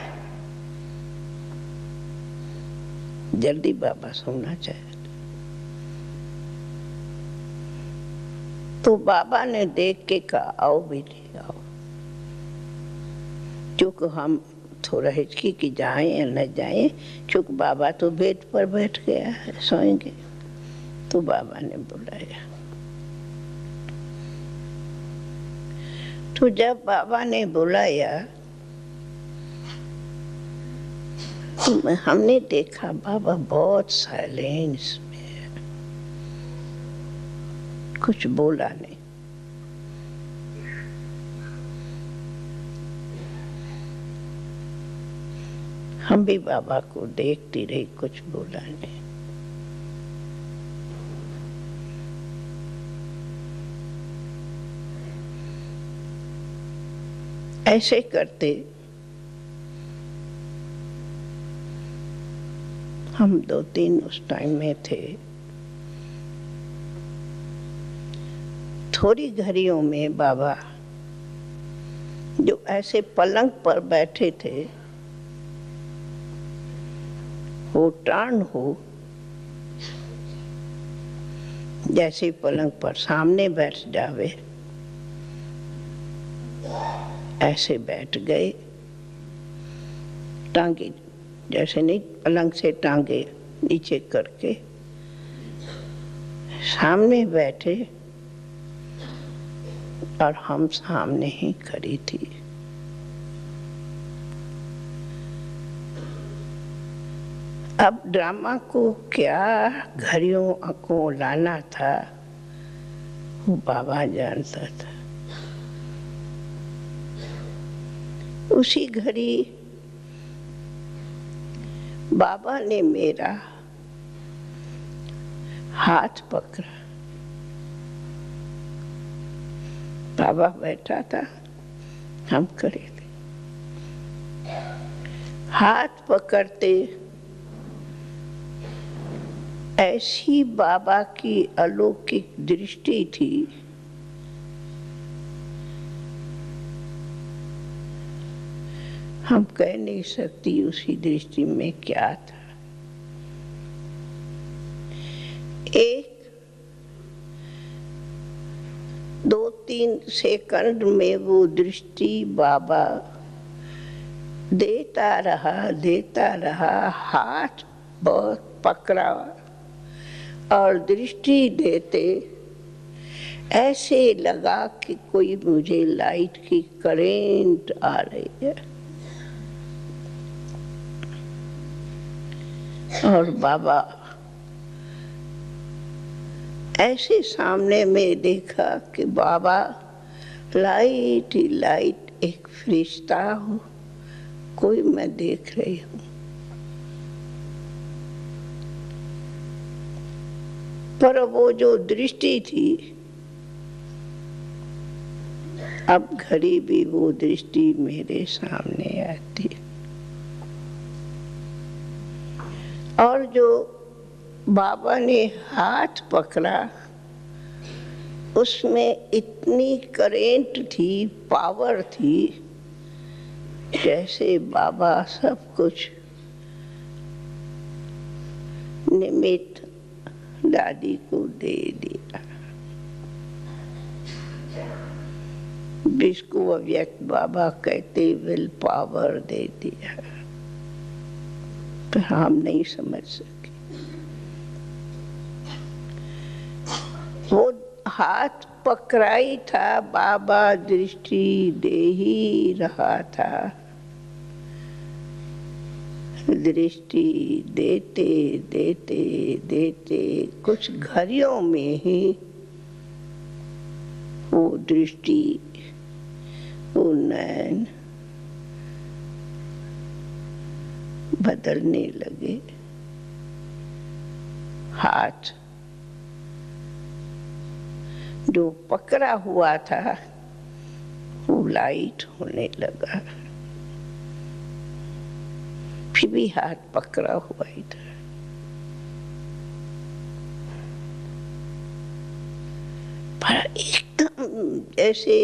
जल्दी बाबा सोना चाहते, तो बाबा ने देख के कहा, आओ बेटे आओ। चूंकि हम थोड़ा हिचकी कि जाएं या न जाएं, चूंकि बाबा तो बेड पर बैठ गया है, सोएंगे। तो बाबा ने बुलाया। तो जब बाबा ने बुलाया तो हमने देखा बाबा बहुत साइलेंस में है, कुछ बोला नहीं। हम भी बाबा को देखती रही, कुछ बोला नहीं। ऐसे करते हम 2-3 उस टाइम में थे। थोड़ी घड़ियों में बाबा जो ऐसे पलंग पर बैठे थे वो टर्न हो, जैसे पलंग पर सामने बैठ जावे ऐसे बैठ गए, टांगे जैसे नहीं, पलंग से टांगे नीचे करके सामने बैठे और हम सामने ही खड़ी थी। अब ड्रामा को क्या घड़ियों को लाना था वो बाबा जानता था। उसी घड़ी बाबा ने मेरा हाथ पकड़ा। बाबा बैठा था, हम खड़े थे। हाथ पकड़ते ऐसी बाबा की अलौकिक दृष्टि थी, हम कह नहीं सकती उसी दृष्टि में क्या था। एक 2-3 सेकंड में वो दृष्टि बाबा देता रहा, हाथ बहुत पकड़ा और दृष्टि देते ऐसे लगा कि कोई मुझे लाइट की करंट आ रही है। और बाबा ऐसे सामने में देखा कि बाबा लाइट ही लाइट, एक फरिश्ता हो, कोई मैं देख रही हूँ। पर वो जो दृष्टि थी, अब घड़ी भी वो दृष्टि मेरे सामने आती। और जो बाबा ने हाथ पकड़ा उसमें इतनी करंट थी, पावर थी, जैसे बाबा सब कुछ निमित्त दादी को दे दिया, जिसको अव्यक्त बाबा कहते विल पावर दे दिया। पर हम नहीं समझ सके। वो हाथ पकड़ाई था, बाबा दृष्टि दे ही रहा था। दृष्टि देते देते देते कुछ घड़ियों में ही वो दृष्टि, वो नयन बदलने लगे। हाथ जो पकड़ा हुआ था वो लाइट होने लगा, फिर भी हाथ पकड़ा हुआ ही था। पर एकदम जैसे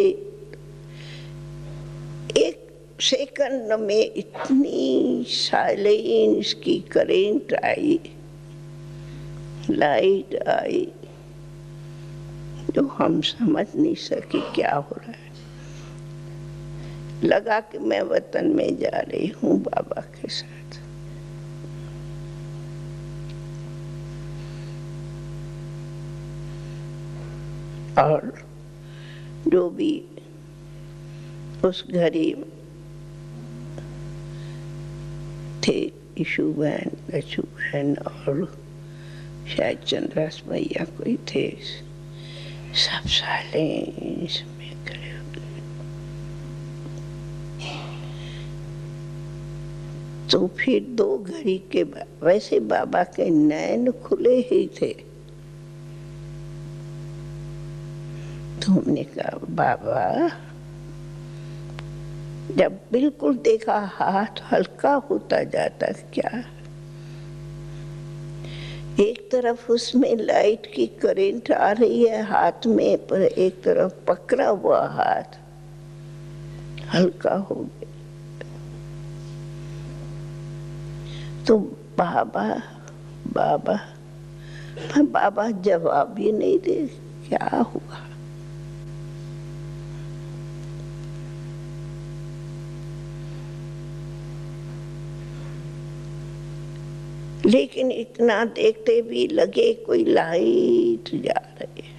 एक सेकंड में इतनी साइलेंस की करंट आई, लाइट आई, जो हम समझ नहीं सके क्या हो रहा है। लगा कि मैं वतन में जा रही हूँ बाबा के साथ। और जो भी उस घड़ी थे ईशु बहन, लच्छू बहन और शायद चंद्रास भैया कोई थे, सब साले इसमें खड़े हो गए। तो फिर 2 घड़ी के बाद वैसे बाबा के नैन खुले ही थे, तो हमने कहा बाबा, जब बिल्कुल देखा हाथ हल्का होता जाता, क्या एक तरफ उसमें लाइट की करंट आ रही है हाथ में, पर एक तरफ पकड़ा हुआ हाथ हल्का हो गया। तो बाबा बाबा बाबा जवाब ही नहीं दे, क्या हुआ। लेकिन इतना देखते भी लगे कोई लाइट जा रही है।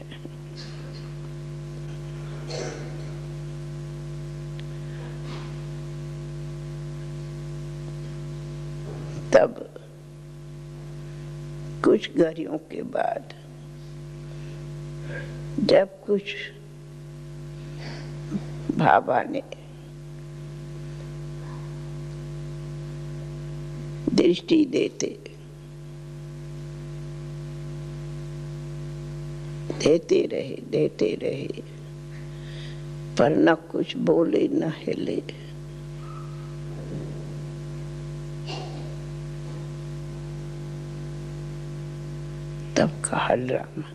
तब कुछ घड़ियों के बाद जब कुछ बाबा ने दृष्टि देते रहे, पर न कुछ बोले न हिले। तब कहा ड्रामा।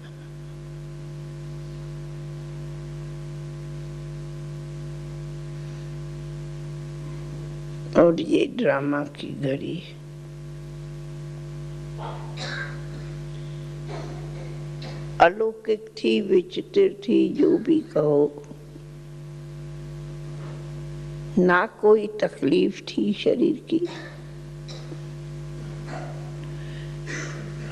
और ये ड्रामा की घड़ी अलौकिक थी, विचित्र थी, जो भी कहो। ना कोई तकलीफ थी शरीर की,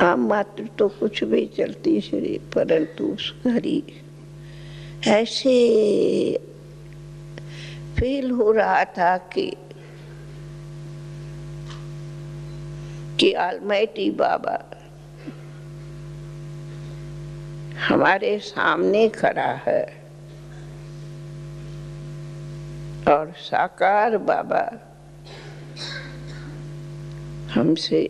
आम मात्र तो कुछ भी चलती शरीर, परंतु उस घड़ी ऐसे फील हो रहा था कि ऑलमाइटी बाबा हमारे सामने खड़ा है और साकार बाबा हमसे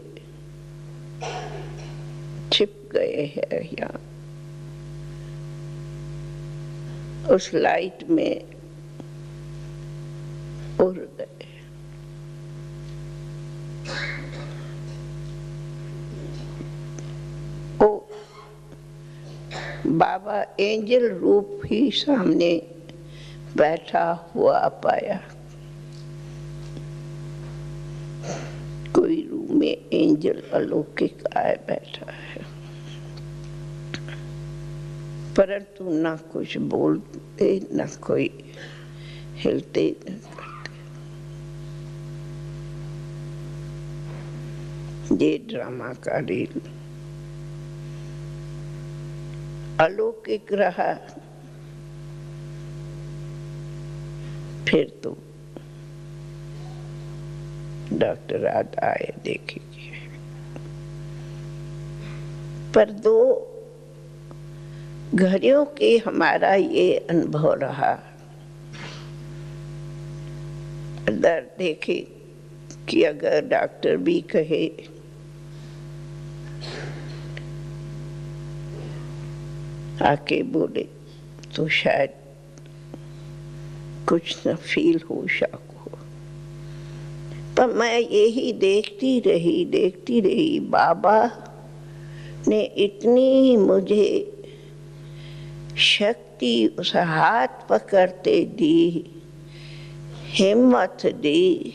छिप गए हैं यहाँ उस लाइट में उड़ गए। बाबा एंजल रूप ही सामने बैठा हुआ पाया। कोई रूम में एंजल अलौकिक आए बैठा है, परंतु न कुछ बोलते न कोई हिलते न करते। ये ड्रामा का रील अलौकिक रहा। फिर तो डॉक्टर रात आए देखेंगे, पर 2 घड़ियों के हमारा ये अनुभव रहा। दर्द देखे कि अगर डॉक्टर भी कहे आके बोले तो शायद कुछ न फील हो सको, पर मैं यही देखती रही। बाबा ने इतनी मुझे शक्ति उस हाथ पकड़ते दी, हिम्मत दी,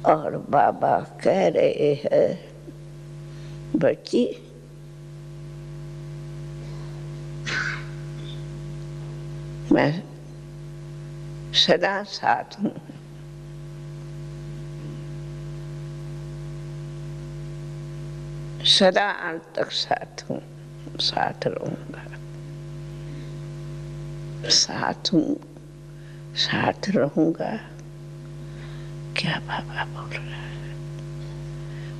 और बाबा कह रहे हैं बच्ची मैं सदा साथ हूँ। सदा अंत तक साथ हूँ, साथ रहूंगा, साथ हूँ, साथ रहूंगा। क्या बाबा बोल रहा है।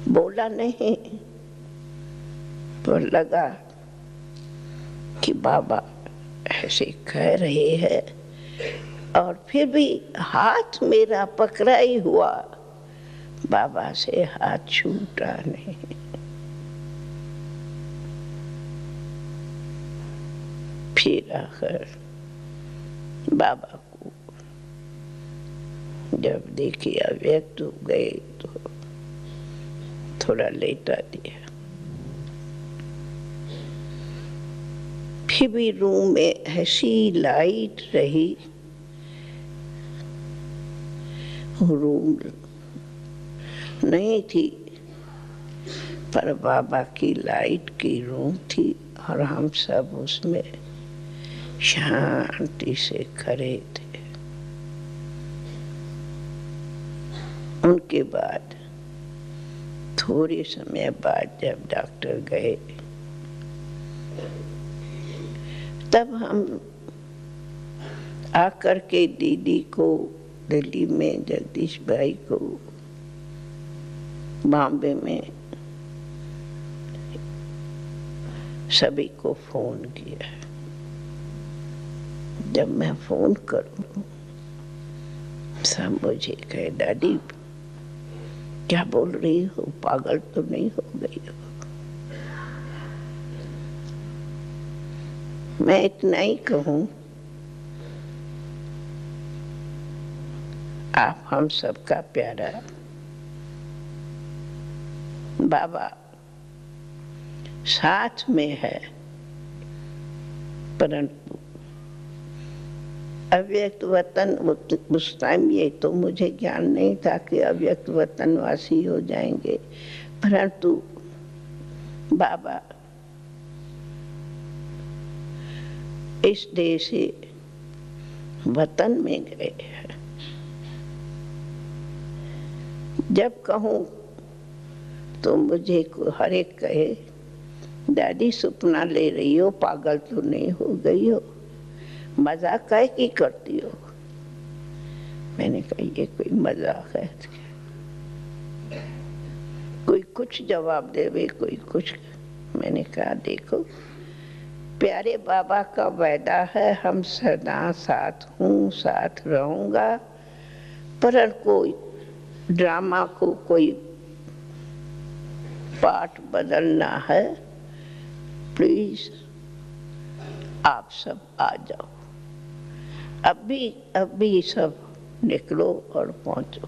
बोला नहीं, पर लगा कि बाबा ऐसे कह रहे हैं, और फिर भी हाथ मेरा पकड़ा ही हुआ, बाबा से हाथ छूटा नहीं। फिर आखिर बाबा को जब देखी अव्यक्त हो गए तो थोड़ा लेटा दिया। फिर भी रूम में ऐसी लाइट रही, रूम नहीं थी पर बाबा की लाइट की रूम थी, और हम सब उसमें शांति से खड़े थे। उनके बाद थोड़े समय बाद जब डॉक्टर गए, तब हम आकर के दीदी को दिल्ली में, जगदीश भाई को बॉम्बे में, सभी को फोन किया। जब मैं फोन करूं, सब मुझे कहे, दादी क्या बोल रही हो, पागल तो नहीं हो गई हो? मैं इतना ही कहूं, आप हम सबका प्यारा बाबा साथ में है, परंतु अव्यक्त वतन, उस टाइम ये तो मुझे ज्ञान नहीं था कि अव्यक्त वतनवासी हो जाएंगे, परंतु बाबा इस देश से वतन में गए हैं। जब कहूँ तो मुझे हर एक कहे, दादी सपना ले रही हो, पागल तो नहीं हो गई हो, मजाक काहे की करती हो? मैंने कहा ये कोई मजाक है? कोई कुछ जवाब देवे, कोई कुछ। मैंने कहा देखो, प्यारे बाबा का वादा है, हम सदा साथ हूँ, साथ रहूंगा, पर कोई ड्रामा को कोई पार्ट बदलना है, प्लीज आप सब आ जाओ, अभी सब निकलो और पहुंचो।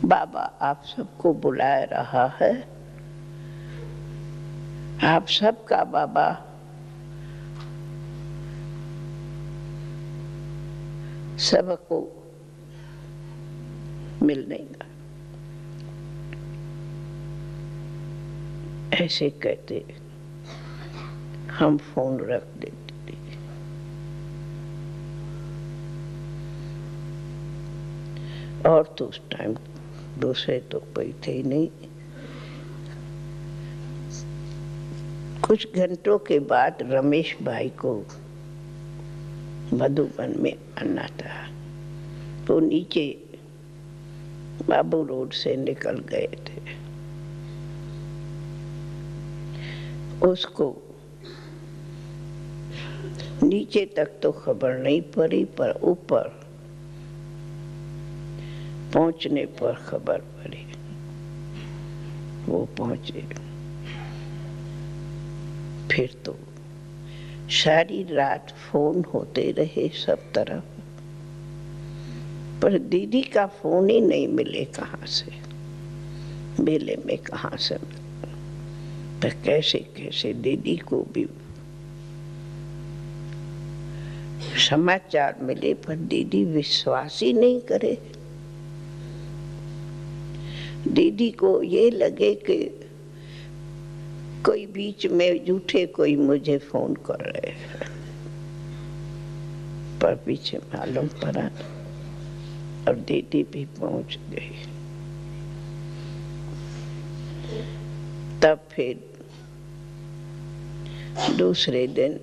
बाबा आप सबको बुला रहा है, आप सबका बाबा सबको मिलने का। ऐसे कहते हम फोन रख देते थे। और तो उस टाइम दूसरे तो कोई थे ही नहीं। कुछ घंटों के बाद रमेश भाई को मधुबन में आना था, तो नीचे बाबू रोड से निकल गए थे। उसको नीचे तक तो खबर नहीं पड़ी, पर ऊपर पहुंचने पर खबर पड़ी। वो पहुंचे, फिर तो सारी रात फोन होते रहे सब तरफ, पर दीदी का फोन ही नहीं मिले। कहाँ से मेले में कहाँ से मिले? पर कैसे कैसे दीदी को भी समाचार मिले, पर दीदी विश्वास ही नहीं करे। दीदी को ये लगे कि कोई बीच में झूठे कोई मुझे फोन कर रहे हैं, पर पीछे मालूम पड़ा और दीदी भी पहुंच गई। तब फिर दूसरे दिन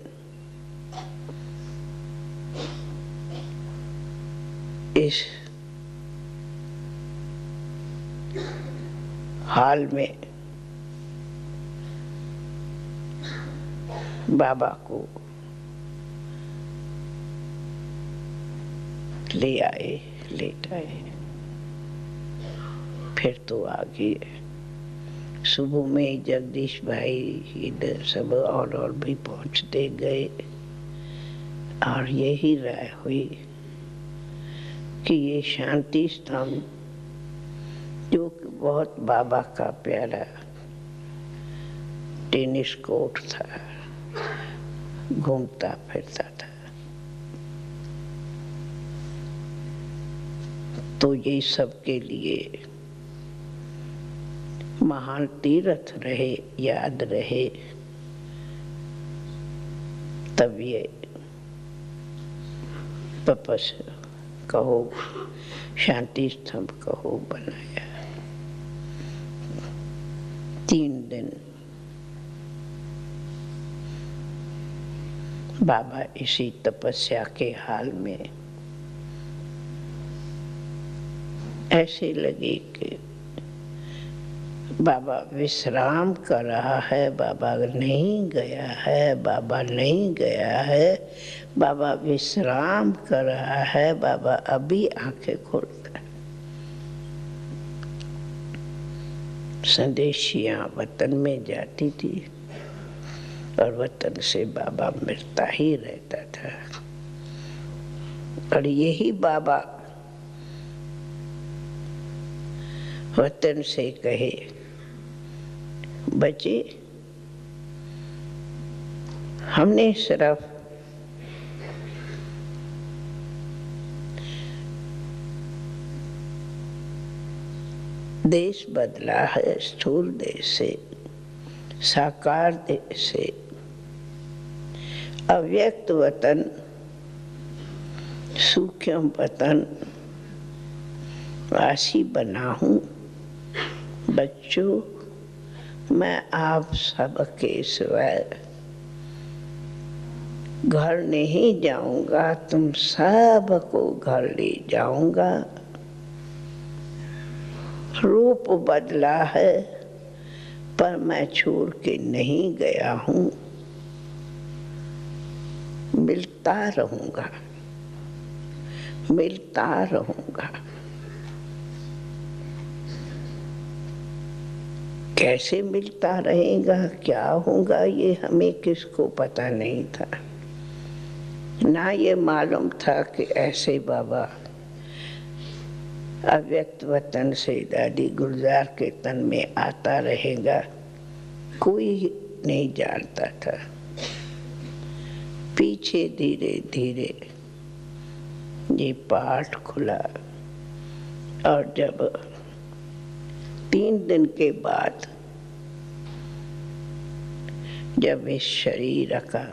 हाल में बाबा को ले आए, लेट आए। फिर तो आगे सुबह में जगदीश भाई इधर सब और भी पहुंचते गए और यही राय हुई कि ये शांति स्तंभ जो बहुत बाबा का प्यारा टेनिस कोर्ट था, घूमता फिरता था, तो ये सबके लिए महान तीर्थ रहे, याद रहे। तब ये पपस कहो, शांति स्तंभ कहो बनाया। 3 दिन बाबा इसी तपस्या के हाल में ऐसे लगे कि बाबा विश्राम कर रहा है, बाबा नहीं गया है, बाबा नहीं गया है, बाबा विश्राम कर रहा है, बाबा अभी आंखें खोलता है। संदेशियां वतन में जाती थी और वतन से बाबा मिलता ही रहता था। और यही बाबा वतन से कहे, बच्चे हमने सिर्फ देश बदला है, स्थूल देश से साकार देश से अव्यक्त वतन, सूक्ष्म वतन वासी बना हूँ। बच्चों, मैं आप सबके सिवाय घर नहीं जाऊंगा, तुम सबको घर ले जाऊंगा। रूप बदला है पर मैं छोड़ के नहीं गया हूँ, मिलता रहूंगा, मिलता रहूंगा। कैसे मिलता रहेगा, क्या होगा, ये हमें किसको पता नहीं था। ना ये मालूम था कि ऐसे बाबा अव्यक्त वतन से दादी गुलजार के तन में आता रहेगा, कोई नहीं जानता था। पीछे धीरे धीरे ये पाठ खुला और जब 3 दिन के बाद जब इस शरीर का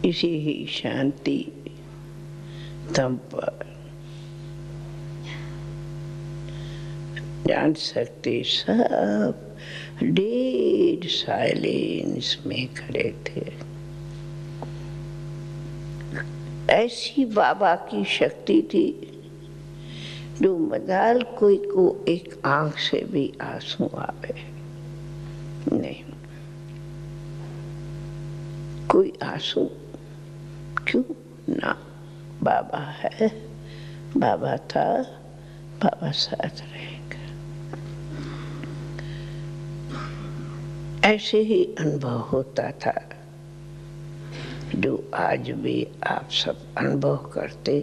इसी ही शांति स्तंभ पर जान सकते सब डेड साइलेंस में खड़े थे। ऐसी बाबा की शक्ति थी जो मजाल कोई को एक आंख से भी आंसू आवे नहीं, कोई आंसू क्यों ना। बाबा है, बाबा था, बाबा साथ रहेगा। ऐसे ही अनुभव होता था जो आज भी आप सब अनुभव करते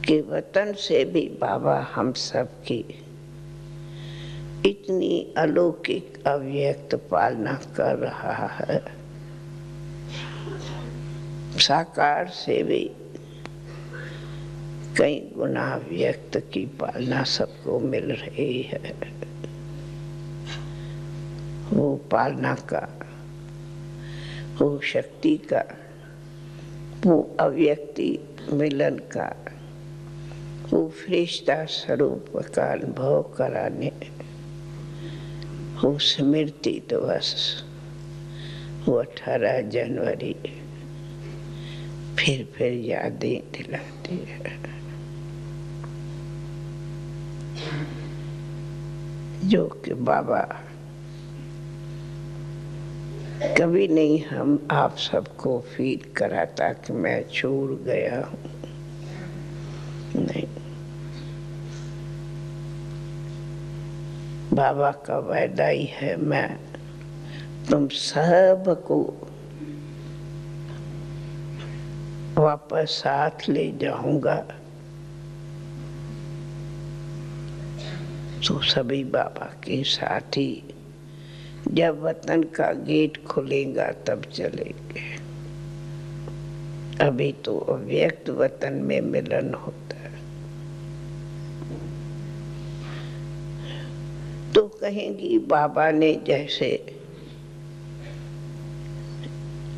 कि वतन से भी बाबा हम सब की इतनी अलौकिक अव्यक्त पालना कर रहा है। साकार से भी कई गुना व्यक्त की पालना सबको मिल रही है। वो पालना का, वो शक्ति का, वो अव्यक्ति मिलन का, वो फरिश्ता स्वरूप का अनुभव कराने, वो स्मृति दिवस, वो 18 जनवरी फिर यादें दिलाती है। जो कि बाबा कभी नहीं हम आप सबको फील कराता कि मैं छोड़ गया हूँ, नहीं। बाबा का वादा ही है, मैं तुम सबको वापस साथ ले जाऊंगा। तो सभी बाबा के साथ ही जब वतन का गेट खुलेगा तब चलेंगे। अभी तो अव्यक्त वतन में मिलन होता है। तो कहेंगी बाबा ने जैसे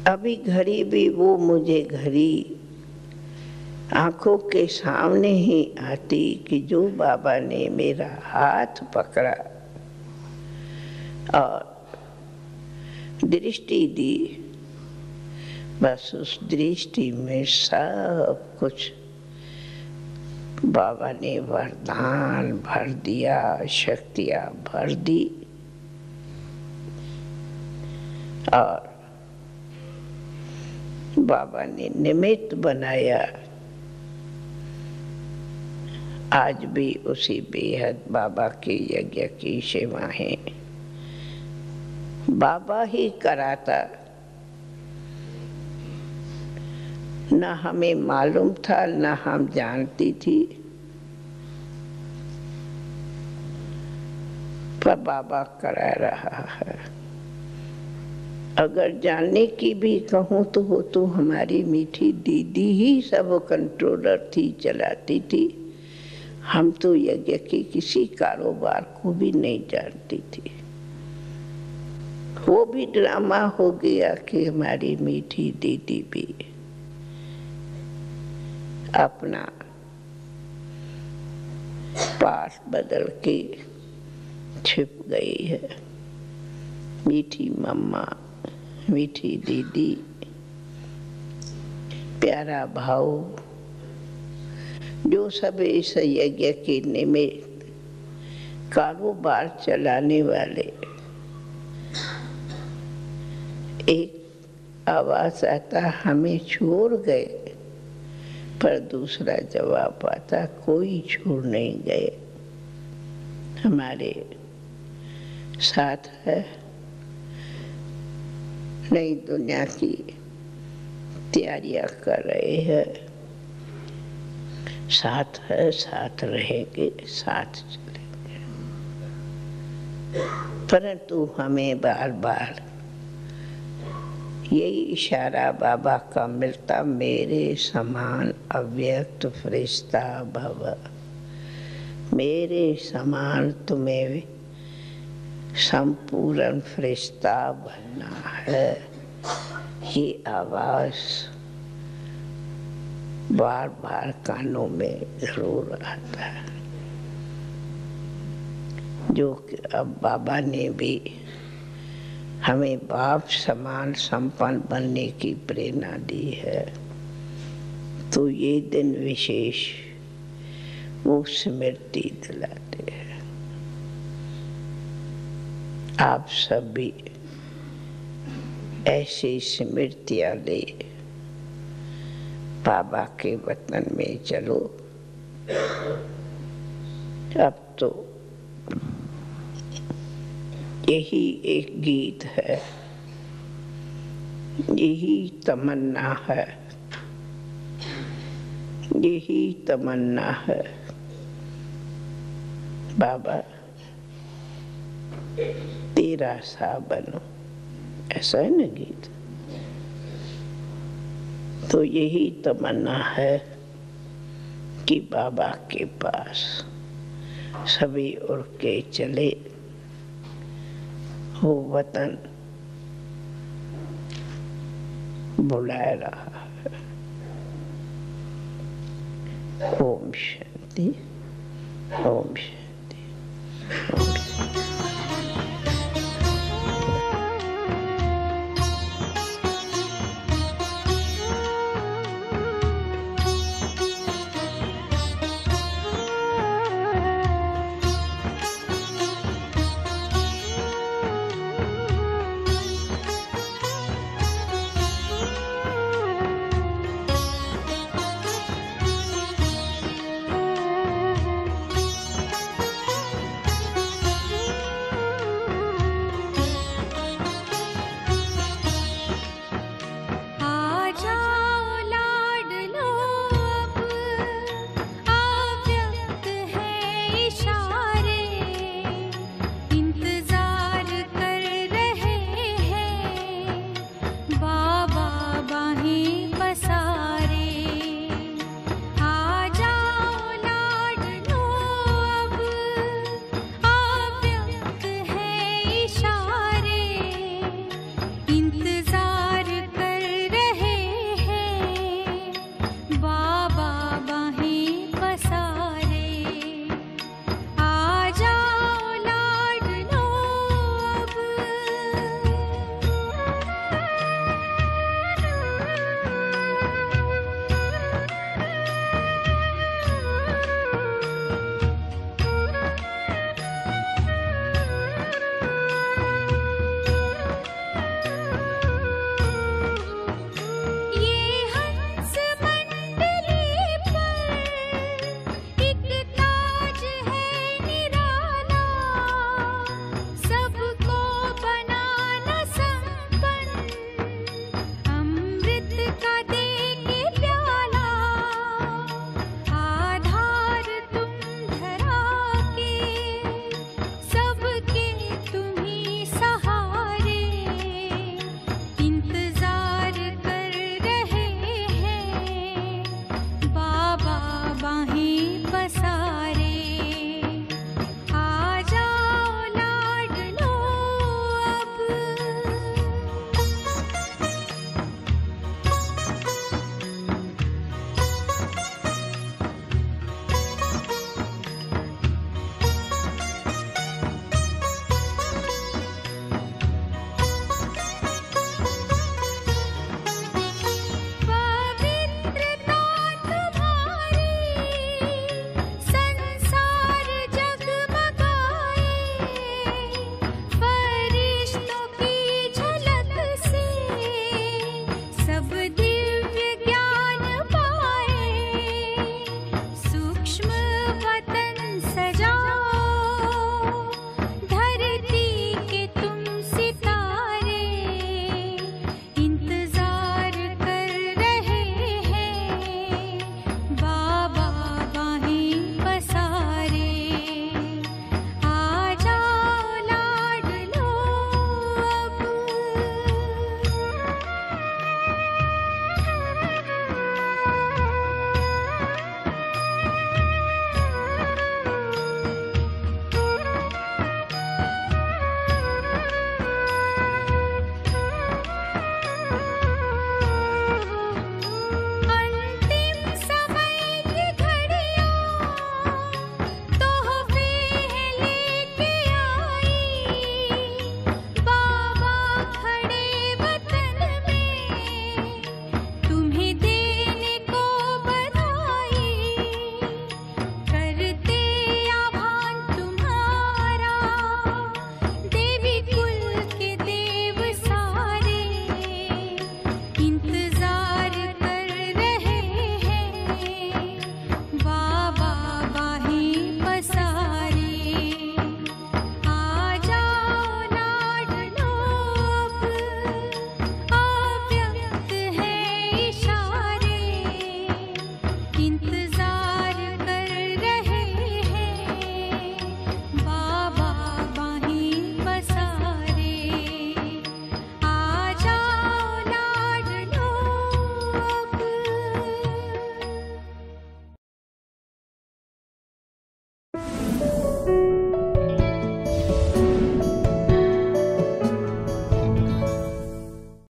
अभी घड़ी भी वो मुझे घड़ी आंखों के सामने ही आती कि जो बाबा ने मेरा हाथ पकड़ा और दृष्टि दी, बस उस दृष्टि में सब कुछ बाबा ने वरदान भर दिया, शक्तियां भर दी और बाबा ने निमित्त बनाया। आज भी उसी बेहद बाबा के यज्ञ की सेवाएं बाबा ही कराता। न हमें मालूम था, न हम जानती थी, पर बाबा करा रहा है। अगर जानने की भी कहूँ तो वो तो हमारी मीठी दीदी ही सब कंट्रोलर थी, चलाती थी। हम तो यज्ञ के किसी कारोबार को भी नहीं जानती थी। वो भी ड्रामा हो गया कि हमारी मीठी दीदी भी अपना पास बदल के छिप गई है। मीठी मम्मा, मीठी दीदी, प्यारा भाऊ, जो सब इस यज्ञ के निमित्त कारोबार चलाने वाले, एक आवाज आता हमें छोड़ गए, पर दूसरा जवाब आता कोई छोड़ नहीं गए, हमारे साथ है। नई दुनिया की तैयारियां कर रहे हैं, साथ है, साथ रहेंगे, साथ चलेंगे। परंतु हमें बार बार यही इशारा बाबा का मिलता, मेरे समान अव्यक्त फरिश्ता भव, मेरे समान तुम्हें संपूर्ण फरिश्ता बनना है। ये आवाज बार बार कानों में जरूर आता है, जो कि अब बाबा ने भी हमें बाप समान संपन्न बनने की प्रेरणा दी है। तो ये दिन विशेष वो स्मृति दिलाते हैं। आप सभी ऐसी स्मृतियां ले बाबा के वतन में चलो। अब तो यही एक गीत है, यही तमन्ना है, यही तमन्ना है। बाबा तेरा सा बनो, ऐसा है ना गीत। तो यही तमन्ना है कि बाबा के पास सभी उड़ के चले। वो वतन बुला रहा है। ओम शांति, ओम शांति, ओम